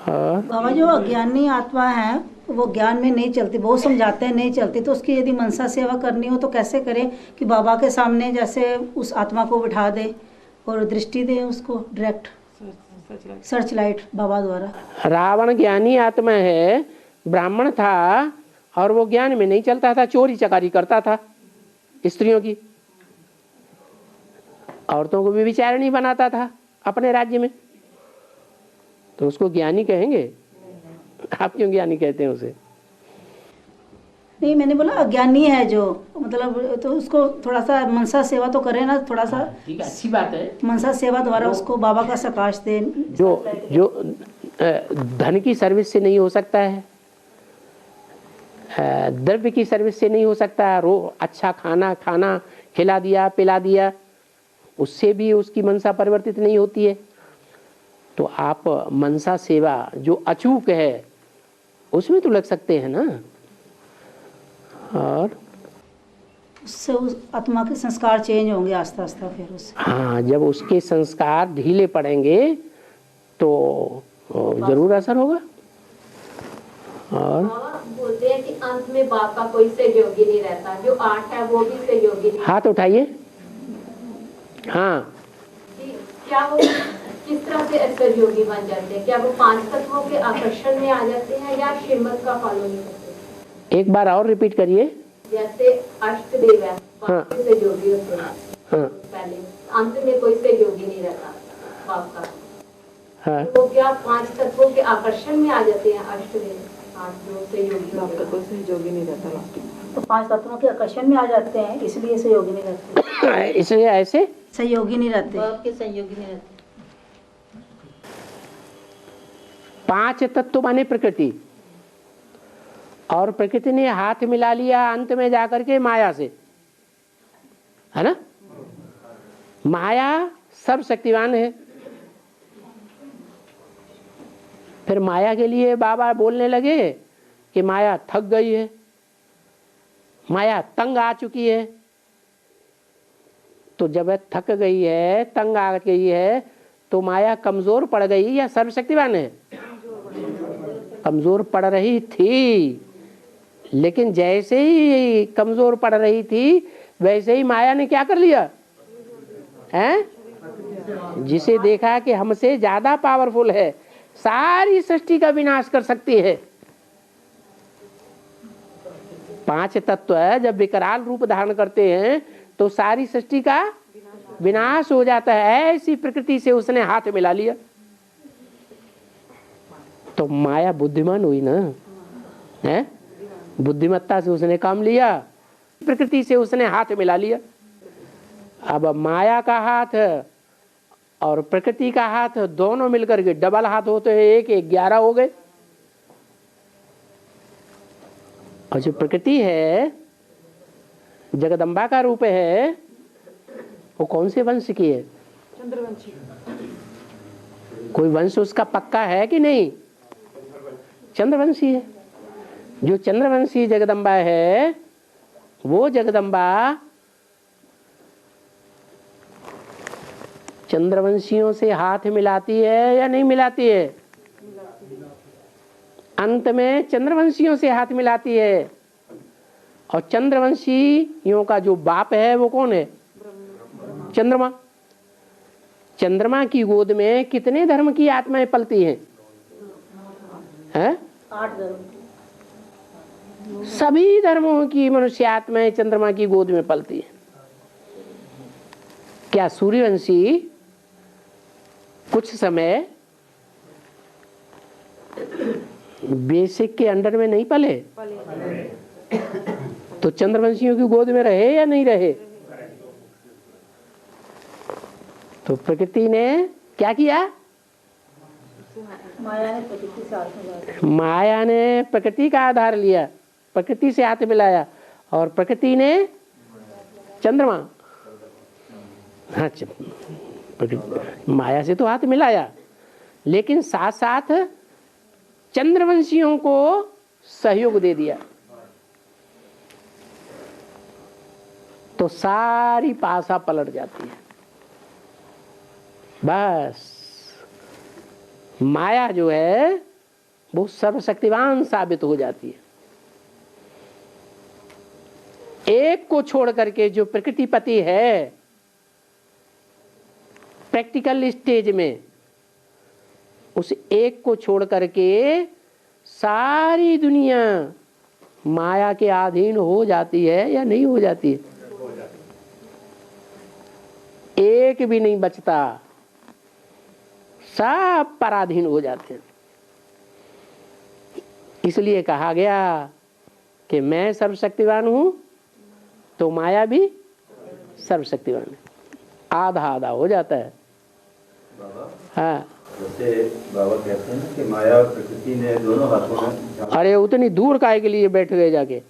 बाबा जो अज्ञानी आत्मा है वो ज्ञान में नहीं चलती, बहुत समझाते हैं नहीं चलती, तो उसकी यदि मनसा सेवा करनी हो तो कैसे करें कि बाबा के सामने जैसे उस आत्मा को बिठा दे और दृष्टि दे उसको डायरेक्ट सर्च लाइट बाबा द्वारा। रावण ज्ञानी आत्मा है, ब्राह्मण था और वो ज्ञान में नहीं चलता था, चोरी चकारी करता था स्त्रियों की, औरतों को भी विचारणी बनाता था अपने राज्य में, तो उसको ज्ञानी कहेंगे? आप क्यों ज्ञानी कहते हैं उसे? नहीं, मैंने बोला अज्ञानी है जो, मतलब तो उसको थोड़ा सा मनसा सेवा तो करे ना, थोड़ा सा ठीक है, अच्छी बात है। मनसा सेवा द्वारा उसको बाबा का प्रकाश दे। जो धन की सर्विस से नहीं हो सकता है, द्रव्य की सर्विस से नहीं हो सकता है, अच्छा खाना खिला दिया पिला दिया, उससे भी उसकी मनसा परिवर्तित नहीं होती है। तो आप मनसा सेवा जो अचूक है उसमें तो लग सकते हैं ना। और उससे उस आत्मा के संस्कार चेंज होंगे आस्ता आस्ता फिर उससे। हाँ, जब उसके संस्कार ढीले पड़ेंगे तो जरूर असर होगा। और बोलते हैं कि अंत में बाप का कोई सहयोगी नहीं रहता, जो 8 है वो भी सहयोगी नहीं। हाथ उठाइए। हाँ, क्या वो किस तरह से सहयोगी बन जाते हैं? क्या वो 5 तत्वों के आकर्षण में आ जाते हैं या श्रीमत का फॉलो नहीं करते? एक बार और रिपीट करिए। जैसे अष्टदेव है, हाँ। सहयोगी होते हैं, हाँ पहले अंत में कोई सहयोगी नहीं रहता बाप का। हाँ, वो क्या 5 तत्वों के आकर्षण में आ जाते हैं? अष्टदेव 8 जो सहयोगी बाप होते का हैं। कोई सहयोगी नहीं रहता लास्ट में। तो 5 तत्वों के आकर्षण में आ जाते हैं, इसलिए सहयोगी नहीं रहते। इसलिए ऐसे सहयोगी नहीं रहते। बाप के संयोगी नहीं रहते। 5 तत्व माने प्रकृति, और प्रकृति ने हाथ मिला लिया अंत में जाकर के माया से, है ना। माया सर्वशक्तिवान है। फिर माया के लिए बाबा बोलने लगे कि माया थक गई है, माया तंग आ चुकी है। तो जब थक गई है, तंग आ गई है, तो माया कमजोर पड़ गई या सर्वशक्तिवान है? कमजोर पड़ रही थी, लेकिन जैसे ही कमजोर पड़ रही थी वैसे ही माया ने क्या कर लिया हैं? जिसे देखा कि हमसे ज्यादा पावरफुल है, सारी सृष्टि का विनाश कर सकती है। 5 तत्व है, जब विकराल रूप धारण करते हैं तो सारी सृष्टि का विनाश हो जाता है। ऐसी प्रकृति से उसने हाथ मिला लिया, तो माया बुद्धिमान हुई ना, है? बुद्धिमत्ता से उसने काम लिया, प्रकृति से उसने हाथ मिला लिया। अब माया का हाथ और प्रकृति का हाथ दोनों मिलकर के डबल हाथ होते हैं, 1 11 हो गए। और जो प्रकृति है, जगदम्बा का रूप है, वो कौन से वंश की है? चंद्रवंशी। कोई वंश उसका पक्का है कि नहीं? चंद्रवंशी है। जो चंद्रवंशी जगदम्बा है, वो जगदम्बा चंद्रवंशियों से हाथ मिलाती है या नहीं मिलाती है? अंत में चंद्रवंशियों से हाथ मिलाती है। और चंद्रवंशियों का जो बाप है वो कौन है? चंद्रमा। चंद्रमा की गोद में कितने धर्म की आत्माएं पलती हैं? 8 धर्म। सभी धर्मों की मनुष्य आत्माएं चंद्रमा की गोद में पलती हैं। क्या सूर्यवंशी कुछ समय बेसिक के अंडर में नहीं पले? तो चंद्रवंशियों की गोद में रहे या नहीं रहे? तो प्रकृति ने क्या किया? माया ने प्रकृति का आधार लिया, प्रकृति से हाथ मिलाया, और प्रकृति ने चंद्रमा, हाँ माया से तो हाथ मिलाया, लेकिन साथ साथ चंद्रवंशियों को सहयोग दे दिया। तो सारी पासा पलट जाती है। बस माया जो है वो सर्वशक्तिवान साबित हो जाती है। एक को छोड़ करके जो प्रकृतिपति है प्रैक्टिकल स्टेज में, उस एक को छोड़ करके सारी दुनिया माया के अधीन हो जाती है या नहीं हो जाती है? एक भी नहीं बचता, सब पराधीन हो जाते हैं। इसलिए कहा गया कि मैं सर्वशक्तिवान हूं तो माया भी सर्वशक्तिवान है। आधा आधा हो जाता है। हाँ, जैसे बाबा कहते हैं कि माया और प्रकृति ने दोनों हाथों में, अरे उतनी दूर काहे के लिए बैठ गए जाके?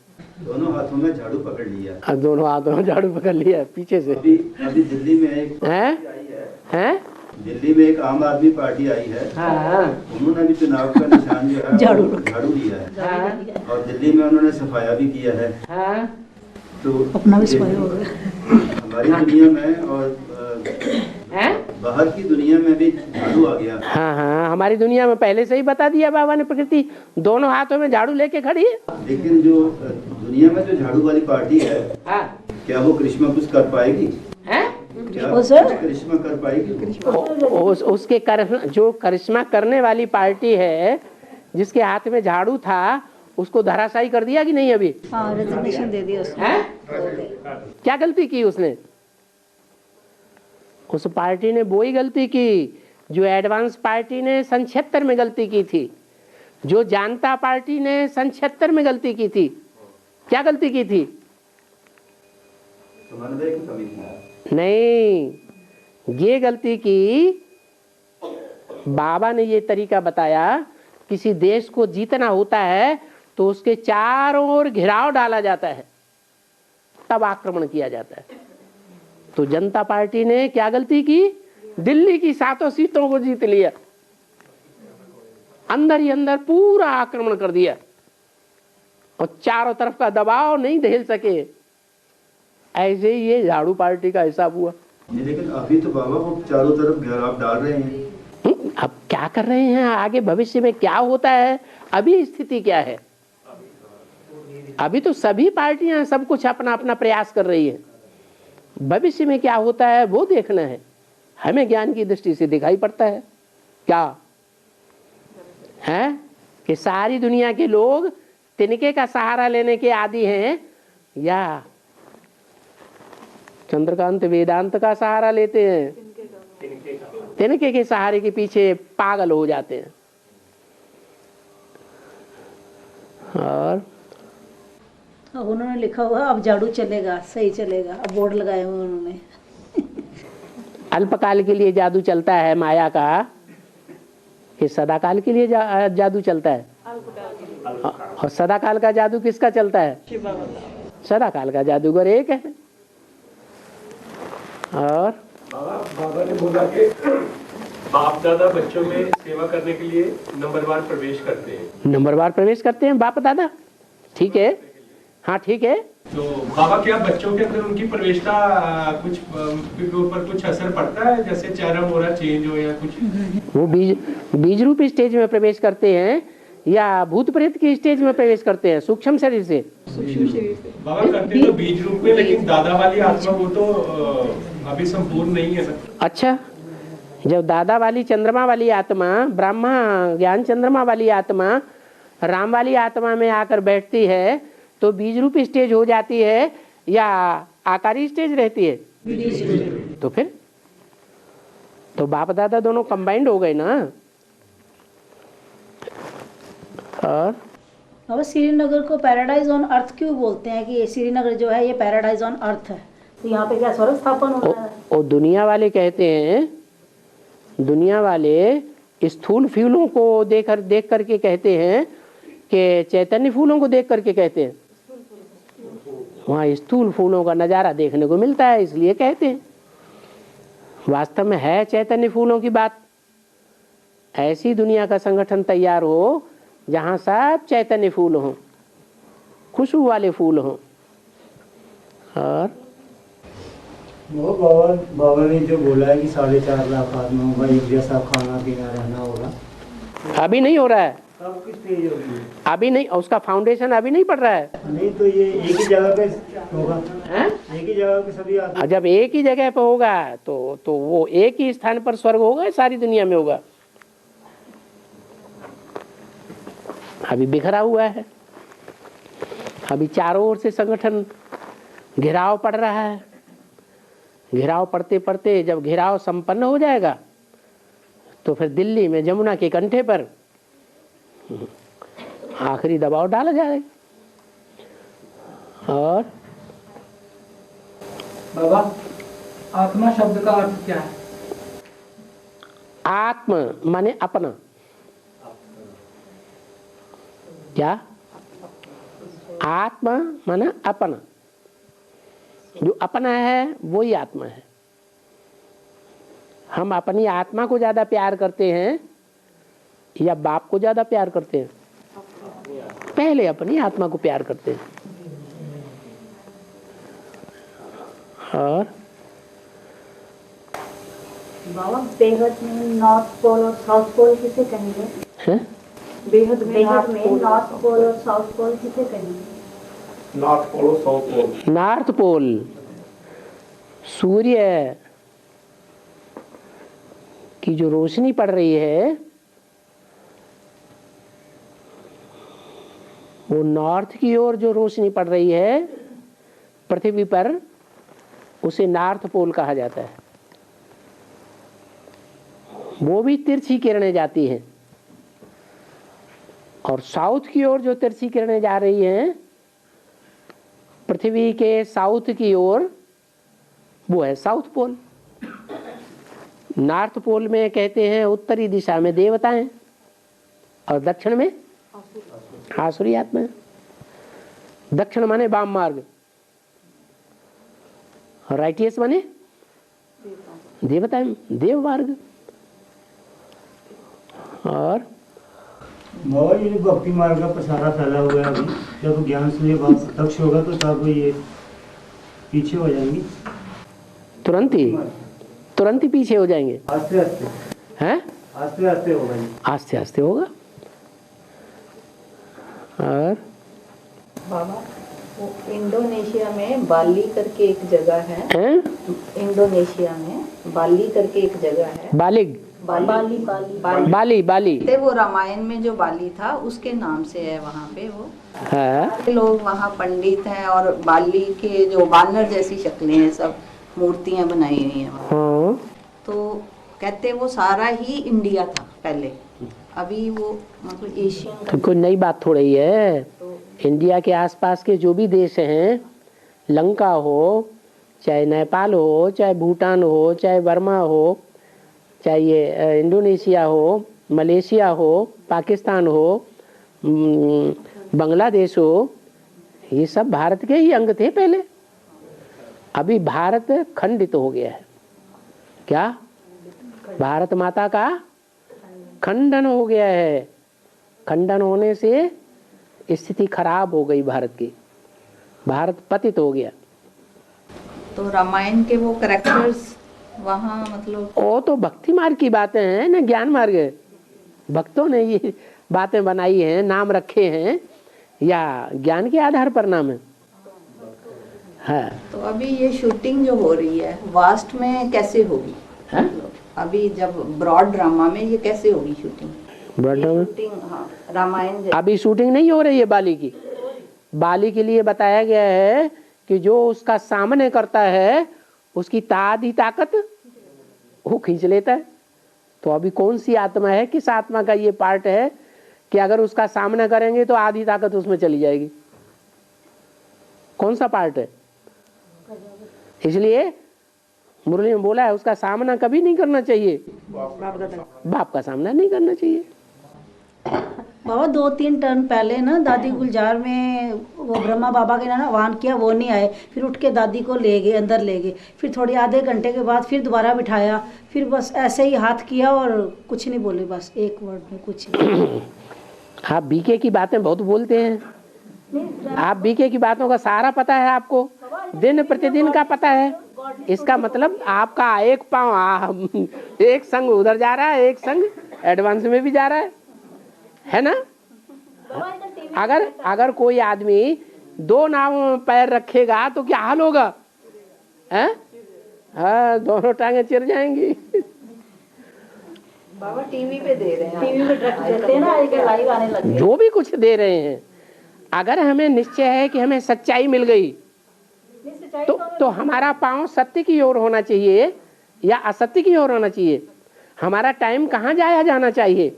दोनों हाथों में झाड़ू पकड़ लिया। दोनों हाथों में झाड़ू पकड़ लिया पीछे से। अभी दिल्ली में एक पार्टी आई है, दिल्ली में एक आम आदमी पार्टी आई है। हाँ। उन्होंने भी चुनाव का निशान जो है झाड़ू लिया है। हाँ। और दिल्ली में उन्होंने सफाया भी किया है। हाँ। तो अपना भी सफाया हो गया। हमारी दुनिया में और बाहर की दुनिया में भी झाड़ू आ गया। हाँ हाँ, हमारी दुनिया में पहले से ही बता दिया बाबा ने, प्रकृति दोनों हाथों में झाड़ू लेके खड़ी है। लेकिन जो दुनिया में जो झाड़ू वाली पार्टी है, हाँ। क्या वो करिश्मा कुछ कर पाएगी? क्या करिश्मा कर पाएगी? उसके जो करिश्मा करने वाली पार्टी है, जिसके हाथ में झाड़ू था, उसको धराशायी कर दिया कि नहीं? अभी हाँ, रेजिग्नेशन दे दिया उसने। क्या गलती की उसने? उस पार्टी ने वो ही गलती की जो एडवांस पार्टी ने सन 76 में गलती की थी, जो जनता पार्टी ने सन 76 में गलती की थी। क्या गलती की थी? समन्वय की कमी थी। नहीं, ये गलती की, बाबा ने ये तरीका बताया, किसी देश को जीतना होता है तो उसके चारों ओर घेराव डाला जाता है, तब आक्रमण किया जाता है। तो जनता पार्टी ने क्या गलती की? दिल्ली की 7 सीटों को जीत लिया, अंदर ही अंदर पूरा आक्रमण कर दिया, और चारों तरफ का दबाव नहीं झेल सके। ऐसे ही ये झाड़ू पार्टी का हिसाब हुआ। लेकिन अभी तो बाबा वो चारों तरफ घेराव डाल रहे हैं। अब क्या कर रहे हैं, आगे भविष्य में क्या होता है, अभी स्थिति क्या है? अभी तो सभी पार्टियां सब कुछ अपना अपना प्रयास कर रही है। भविष्य में क्या होता है वो देखना है। हमें ज्ञान की दृष्टि से दिखाई पड़ता है क्या है कि सारी दुनिया के लोग तिनके का सहारा लेने के आदी हैं, या चंद्रकांत वेदांत का सहारा लेते हैं? तिनके के सहारे के पीछे पागल हो जाते हैं। और उन्होंने लिखा हुआ अब झाड़ू चलेगा, सही चलेगा, अब बोर्ड लगाए हुए उन्होंने। अल्पकाल के लिए जादू चलता है माया का, कि सदाकाल के लिए जादू चलता है? और सदाकाल का जादू किसका चलता है? सदाकाल का जादूगर एक है। और बाबा ने बोला कि बाप दादा बच्चों में सेवा करने के लिए नंबरवार प्रवेश करते हैं। नंबरवार प्रवेश करते हैं बाप दादा, ठीक है, हाँ ठीक है। तो बाबा क्या बच्चों के अंदर उनकी प्रवेशता कुछ के ऊपर कुछ असर पड़ता है, जैसे चेहरा मोहरा चेंज हो या कुछ? वो बीज रूपी स्टेज में प्रवेश करते हैं या भूत प्रेत की स्टेज में प्रवेश करते हैं? सूक्ष्म शरीर से। बाबा करते तो बीज रूप में, लेकिन दादा वाली आत्मा वो तो अभी संपूर्ण नहीं है ना। अच्छा, जब दादा वाली चंद्रमा वाली आत्मा, ब्रह्मा ज्ञान चंद्रमा वाली आत्मा राम वाली आत्मा में आकर बैठती है तो बीज रूपी स्टेज हो जाती है या आकारी स्टेज रहती है? तो फिर तो बाप दादा दोनों कंबाइंड हो गए ना। और अब श्रीनगर को पैराडाइज ऑन अर्थ क्यों बोलते हैं कि ये श्रीनगर जो है ये पैराडाइज ऑन अर्थ है? तो यहाँ पे क्या स्वर्ग स्थापन हो रहा है? और दुनिया वाले कहते हैं, दुनिया वाले स्थूल फूलों को देख करके कहते हैं कि चैतन्य फूलों को देख करके कहते हैं वहाँ स्थूल फूलों का नज़ारा देखने को मिलता है, इसलिए कहते हैं। वास्तव में है चैतन्य फूलों की बात। ऐसी दुनिया का संगठन तैयार हो जहाँ सब चैतन्य फूल हों, खुशबू वाले फूल हों। और वो बाबा ने जो बोला है कि 4.5 लाख आदमियों का एक जैसा खाना पीना रहना होगा, अभी नहीं हो रहा है, सब कुछ तेज होगी अभी नहीं, उसका फाउंडेशन अभी नहीं पड़ रहा है। नहीं तो ये एक ही जगह पे होगा, एक ही जगह पे सभी आदमी। जब एक ही जगह पे होगा तो वो एक ही स्थान पर स्वर्ग होगा, सारी दुनिया में होगा। अभी बिखरा हुआ है, अभी चारों ओर से संगठन घेराव पड़ रहा है। घेराव पड़ते पड़ते जब घेराव संपन्न हो जाएगा तो फिर दिल्ली में जमुना के कंठे पर आखिरी दबाव डाला जाएगा। और बाबा, आत्मा शब्द का अर्थ क्या है? आत्म माने अपना। क्या? आत्मा माने अपना। जो अपना है वो ही आत्मा है। हम अपनी आत्मा को ज्यादा प्यार करते हैं या बाप को ज्यादा प्यार करते हैं? पहले अपनी आत्मा को प्यार करते हैं। और बाबा, बेहद में नॉर्थ पोल और साउथ पोल किसे कहेंगे? है? बेहद में नॉर्थ पोल और साउथ पोल किसे कहेंगे? नॉर्थ पोल और साउथ पोल। नॉर्थ पोल सूर्य की जो रोशनी पड़ रही है वो नॉर्थ की ओर जो रोशनी पड़ रही है पृथ्वी पर, उसे नॉर्थ पोल कहा जाता है। वो भी तिरछी किरणें जाती हैं। और साउथ की ओर जो तिरछी किरणें जा रही हैं पृथ्वी के साउथ की ओर, वो है साउथ पोल। नॉर्थ पोल में कहते हैं उत्तरी दिशा में देवताएं और दक्षिण में आसुरी आत्मा। दक्षिण माने वाम मार्ग, राइटियस माने देवताएं, देव मार्ग। और बाबा, ये भक्ति मार्ग का पसारा फैला हुआ है अभी, जब ज्ञान से ये बात प्रत्यक्ष होगा तो तब ये पीछे हो जाएंगे। तुरंत ही पीछे हो जाएंगे। आस्ते आस्ते हैं? आस्ते आस्ते होगा जी। आस्ते आस्ते होगा। और बाबा, वो इंडोनेशिया में बाली करके एक जगह है। हैं? इंडोनेशिया में बाली करके एक जगह है। बालिग, बाली वो रामायण में जो बाली था उसके नाम से है वहाँ पे। वो है। लोग वहाँ पंडित हैं और बाली के जो वानर जैसी शक्लें हैं, सब मूर्तियाँ बनाई हुई हैं वहाँ। हाँ। तो कहते वो सारा ही इंडिया था पहले, अभी वो मतलब एशियन तो कोई नई बात थोड़ी है। इंडिया के आसपास के जो भी देश हैं, लंका हो, चाहे नेपाल हो, चाहे भूटान हो, चाहे बर्मा हो, चाहे ये इंडोनेशिया हो, मलेशिया हो, पाकिस्तान हो, बांग्लादेश हो, ये सब भारत के ही अंग थे पहले। अभी भारत खंडित हो गया है। क्या? भारत माता का खंडन हो गया है। खंडन होने से स्थिति खराब हो गई भारत की। भारत पतित हो गया। तो रामायण के वो कैरेक्टर्स वहाँ मतलब वो तो भक्ति मार्ग की बातें हैं ना, ज्ञान मार्ग है। भक्तों ने ये बातें बनाई हैं, नाम रखे हैं, या ज्ञान के आधार पर नाम है। तो अभी ये शूटिंग जो हो रही है वास्ट में कैसे होगी? है? अभी जब ब्रॉड ड्रामा में ये कैसे होगी शूटिंग? शूटिंग, हाँ, रामायण अभी शूटिंग नहीं हो रही है बाली की। बाली के लिए बताया गया है कि जो उसका सामने करता है उसकी आधी ताकत वो खींच लेता है। तो अभी कौन सी आत्मा है, किस आत्मा का ये पार्ट है कि अगर उसका सामना करेंगे तो आधी ताकत उसमें चली जाएगी? कौन सा पार्ट है? इसलिए मुरली में बोला है उसका सामना कभी नहीं करना चाहिए, बाप का सामना नहीं करना चाहिए। बाबा 2-3 टर्न पहले ना दादी गुलजार में वो ब्रह्मा बाबा के ना आह्वान किया, वो नहीं आए, फिर उठ के दादी को ले गए, अंदर ले गए, फिर थोड़ी आधे घंटे के बाद फिर दोबारा बिठाया, फिर बस ऐसे ही हाथ किया और कुछ नहीं बोले, बस एक वर्ड में कुछ नहीं। आप बीके की बातें बहुत बोलते हैं, आप बीके की बातों का सारा पता है आपको, दिन प्रतिदिन का पता है। इसका मतलब आपका एक पाँव एक संग उधर जा रहा है, एक संग एडवांस में भी जा रहा है ना? अगर कोई आदमी 2 नाव में पैर रखेगा तो क्या हाल होगा? हैं? हाँ, दोनों टांगे चिर जाएंगी। बाबा टीवी पे दे रहे हैं, टीवी पे देते हैं ना, आजकल लाइव आने लगे। जो भी कुछ दे रहे हैं, अगर हमें निश्चय है कि हमें सच्चाई मिल गई तो हमारा पांव सत्य की ओर होना चाहिए या असत्य की ओर होना चाहिए? हमारा टाइम कहाँ जाया जाना चाहिए?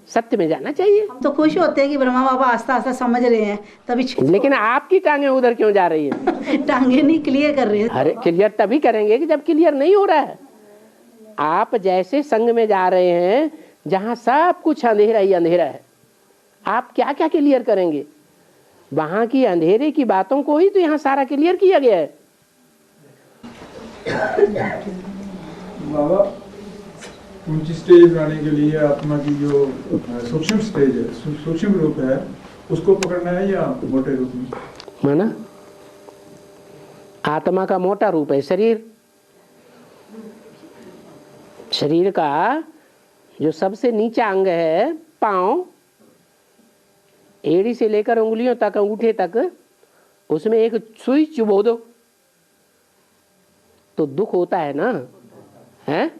सत्य में जाना चाहिए। हम तो खुश होते हैं कि ब्रह्मा बाबा आस्ता आस्ता समझ रहे हैं, तभी लेकिन आपकी टांगे उधर क्यों जा रही है? टांगे नहीं क्लियर कर रहे हैं। अरे क्लियर तभी करेंगे कि जब क्लियर नहीं हो रहा है। आप जैसे संग में जा रहे हैं जहाँ सब कुछ अंधेरा ही अंधेरा है, आप क्या क्या क्लियर करेंगे? वहां की अंधेरे की बातों को ही तो यहाँ सारा क्लियर किया गया है। बाबा ऊंची स्टेज आने के लिए आत्मा की जो सूक्ष्म स्टेज है, सूक्ष्म रूप है, उसको पकड़ना है या मोटे रूप में? माना आत्मा का मोटा रूप है शरीर। शरीर का जो सबसे नीचा अंग है पांव, एड़ी से लेकर उंगलियों तक, अंगूठे तक, उसमें एक सुई चुबो दो तो दुख होता है ना? है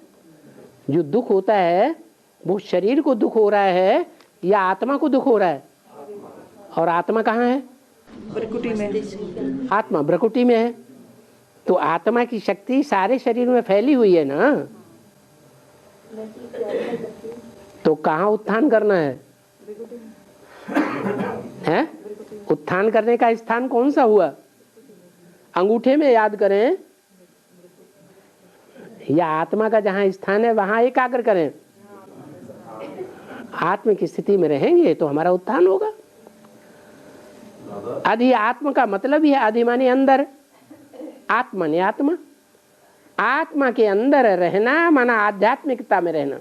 जो दुख होता है वो शरीर को दुख हो रहा है या आत्मा को दुख हो रहा है? और आत्मा कहाँ है? प्रकृति में। आत्मा प्रकृति में है। तो आत्मा की शक्ति सारे शरीर में फैली हुई है ना? तो कहाँ उत्थान करना है? हैं? उत्थान करने का स्थान कौन सा हुआ? अंगूठे में याद करें या आत्मा का जहाँ स्थान है वहां एकाग्र करें? आत्म की स्थिति में रहेंगे तो हमारा उत्थान होगा। अधि आत्म का मतलब ही है अधि माने अंदर, आत्मा ने आत्मा, आत्मा के अंदर रहना माना आध्यात्मिकता में रहना।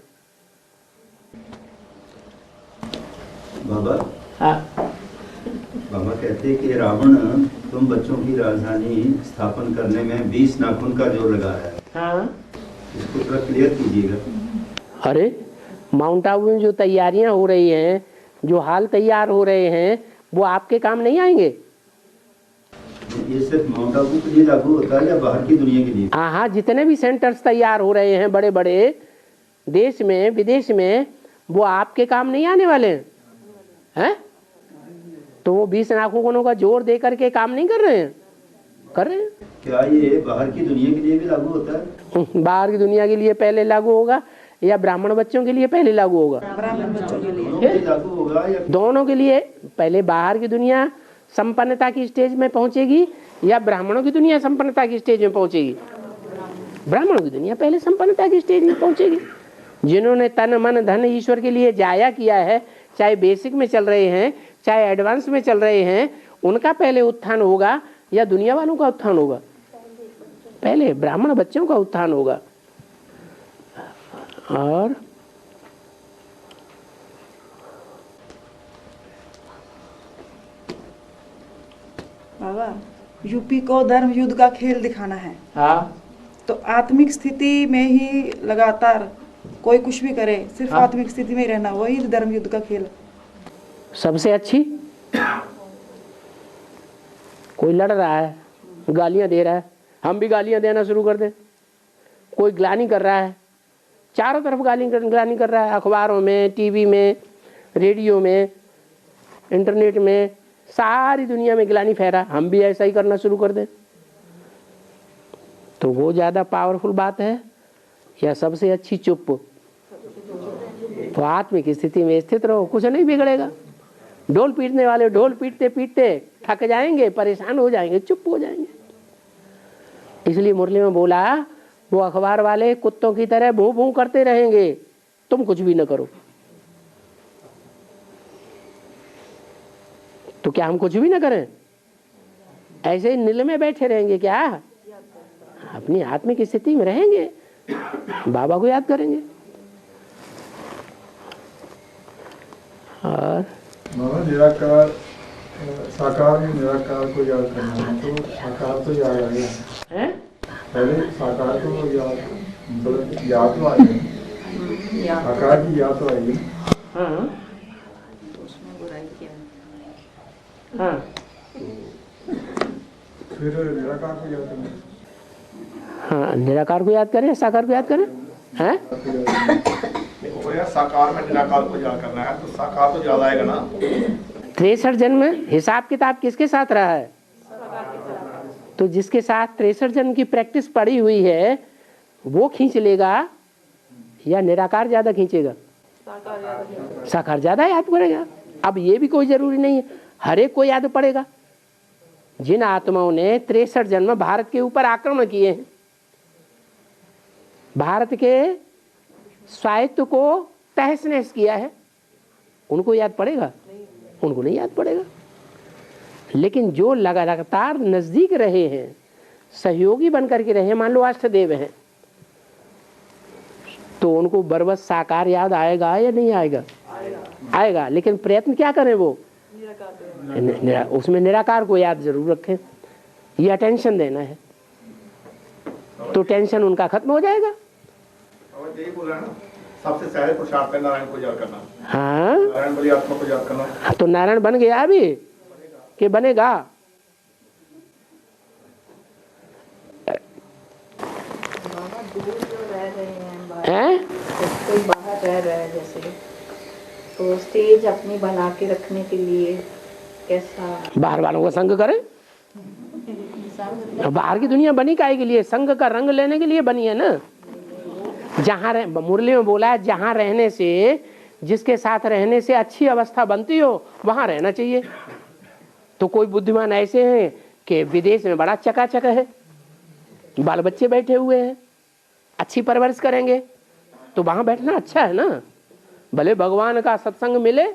बाबा हाँ। बाबा कहते हैं कि रावण तुम बच्चों की राजधानी स्थापन करने में 20 नाखून का जोर लगा है। हाँ। इसको थोड़ा क्लियर कीजिएगा। अरे माउंट आबू में जो तैयारियां हो रही हैं, जो हाल तैयार हो रहे हैं, वो आपके काम नहीं आएंगे? ये सिर्फ माउंट आबू के लिए लागू होता है या बाहर की दुनिया के लिए? हाँ, जितने भी सेंटर्स तैयार हो रहे हैं बड़े बड़े देश में विदेश में, वो आपके काम नहीं आने वाले हैं? तो वो 20 नाखूनों का जोर दे करके काम नहीं कर रहे हैं? कर रहे हैं। क्या ये बाहर की दुनिया के लिए भी लागू होता है? बाहर की दुनिया के लिए पहले लागू होगा या ब्राह्मण बच्चों के लिए पहले लागू होगा? ब्राह्मण बच्चों के लिए लागू होगा या दोनों के लिए? पहले बाहर की दुनिया संपन्नता की स्टेज में पहुंचेगी या ब्राह्मणों की दुनिया संपन्नता की स्टेज में पहुंचेगी? ब्राह्मणों की दुनिया पहले संपन्नता की स्टेज में पहुंचेगी। जिन्होंने तन मन धन ईश्वर के लिए जाया किया है, चाहे बेसिक में चल रहे हैं चाहे एडवांस में चल रहे हैं, उनका पहले उत्थान होगा या दुनिया वालों का उत्थान होगा? पहले ब्राह्मण बच्चों का उत्थान होगा। और बाबा यूपी को धर्म युद्ध का खेल दिखाना है। हाँ। तो आत्मिक स्थिति में ही लगातार कोई कुछ भी करे, सिर्फ हाँ। आत्मिक स्थिति में ही रहना, वही धर्म युद्ध का खेल। सबसे अच्छी कोई लड़ रहा है, गालियां दे रहा है, हम भी गालियां देना शुरू कर दें। कोई ग्लानि कर रहा है, चारों तरफ ग्लानि कर रहा है, अखबारों में, टीवी में, रेडियो में, इंटरनेट में, सारी दुनिया में ग्लानि फैला, हम भी ऐसा ही करना शुरू कर दें तो वो ज्यादा पावरफुल बात है या सबसे अच्छी चुप? तो आत्मिक स्थिति में स्थित रहो, कुछ नहीं बिगड़ेगा। ढोल पीटने वाले ढोल पीटते पीटते थक जाएंगे, परेशान हो जाएंगे, चुप हो जाएंगे। इसलिए मुरली में बोला वो अखबार वाले कुत्तों की तरह भूं भूं करते रहेंगे, तुम कुछ भी न करो। तो क्या हम कुछ भी न करें? ऐसे ही नील में बैठे रहेंगे क्या? अपनी आत्मिक स्थिति में रहेंगे, बाबा को याद करेंगे। और बाबा निराकार, साकार में निराकार को याद करना है तो साकार तो याद आ गया है। पहले साकार को याद, मतलब याद तो आ गई, साकार की याद तो आएगी। हाँ हाँ, फिर निराकार को याद करना। हाँ, निराकार को याद करें, साकार को याद करें, हैं? साकार में निराकार को याद करना है तो साकार तो याद आएगा ना। 63 जन्म हिसाब किताब किसके साथ रहा है? तो जिसके साथ 63 जन्म की प्रैक्टिस पड़ी हुई है वो खींच लेगा या निराकार ज्यादा खींचेगा? साकार ज्यादा याद पड़ेगा। अब ये भी कोई जरूरी नहीं है हर एक को याद पड़ेगा। जिन आत्माओं ने 63 जन्म भारत के ऊपर आक्रमण किए हैं, भारत के स्वायत्त को तहस नहस किया है, उनको याद पड़ेगा? उनको नहीं याद पड़ेगा। लेकिन जो लगातार नजदीक रहे हैं, सहयोगी बनकर के रहे, मान लो अष्टदेव हैं, तो उनको बरबस साकार याद आएगा या नहीं आएगा? आएगा। लेकिन प्रयत्न क्या करें? वो उसमें निराकार को याद जरूर रखें। ये अटेंशन देना है तो टेंशन उनका खत्म हो जाएगा। यही बोल रहा है ना, सबसे सहज पुरुषार्थ है नारायण को याद करना। हाँ, नारायण बलि आत्मा को याद करना। तो नारायण बन गया अभी कि बनेगा? हैं? कोई बाहर रह रहा है जैसे, तो स्टेज अपनी बना के रखने के लिए कैसा? बाहर वालों का संग करें। बाहर की दुनिया बनी काहे के लिए? संग का रंग लेने के लिए बनी है ना। जहाँ मुरली में बोला है जहाँ रहने से, जिसके साथ रहने से अच्छी अवस्था बनती हो वहाँ रहना चाहिए। तो कोई बुद्धिमान ऐसे हैं कि विदेश में बड़ा चकाचक है, बाल बच्चे बैठे हुए हैं, अच्छी परवरिश करेंगे, तो वहाँ बैठना अच्छा है ना। भले भगवान का सत्संग मिले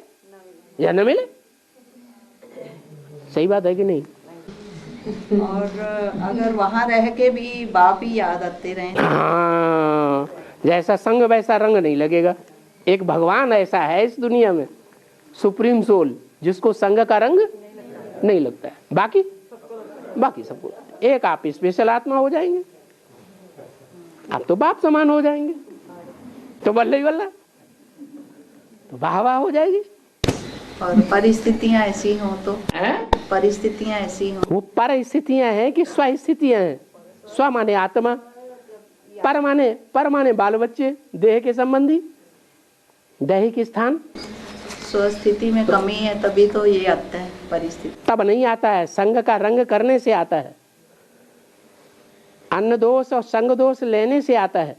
या न मिले, सही बात है कि नहीं? और अगर वहाँ रह के भी बाप ही याद आते रहे, हाँ, जैसा संग वैसा रंग नहीं लगेगा। एक भगवान ऐसा है इस दुनिया में, सुप्रीम सोल, जिसको संग का रंग नहीं लगता है। बाकी सबको एक आप स्पेशल आत्मा हो जाएंगे, आप तो बाप समान हो जाएंगे, तो बल्ले बल्ला, तो वाह वाह हो जाएगी। और परिस्थितियाँ ऐसी हों तो? परिस्थितियाँ ऐसी हों, वो परिस्थितियाँ हैं कि स्वस्थितियाँ हैं। स्व माने आत्मा, पर माने बाल बच्चे, देह के संबंधी, दैहिक स्थान। स्वस्थिति में कमी है तभी तो ये आता है परिस्थिति। तब नहीं आता है, संग का रंग करने से आता है। अन्न दोष और संग दोष लेने से आता है।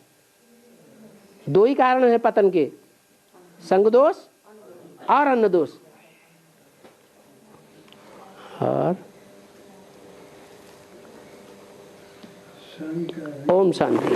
दो ही कारण है पतन के, संग दोष और अन्न दोष। और ओम शांति।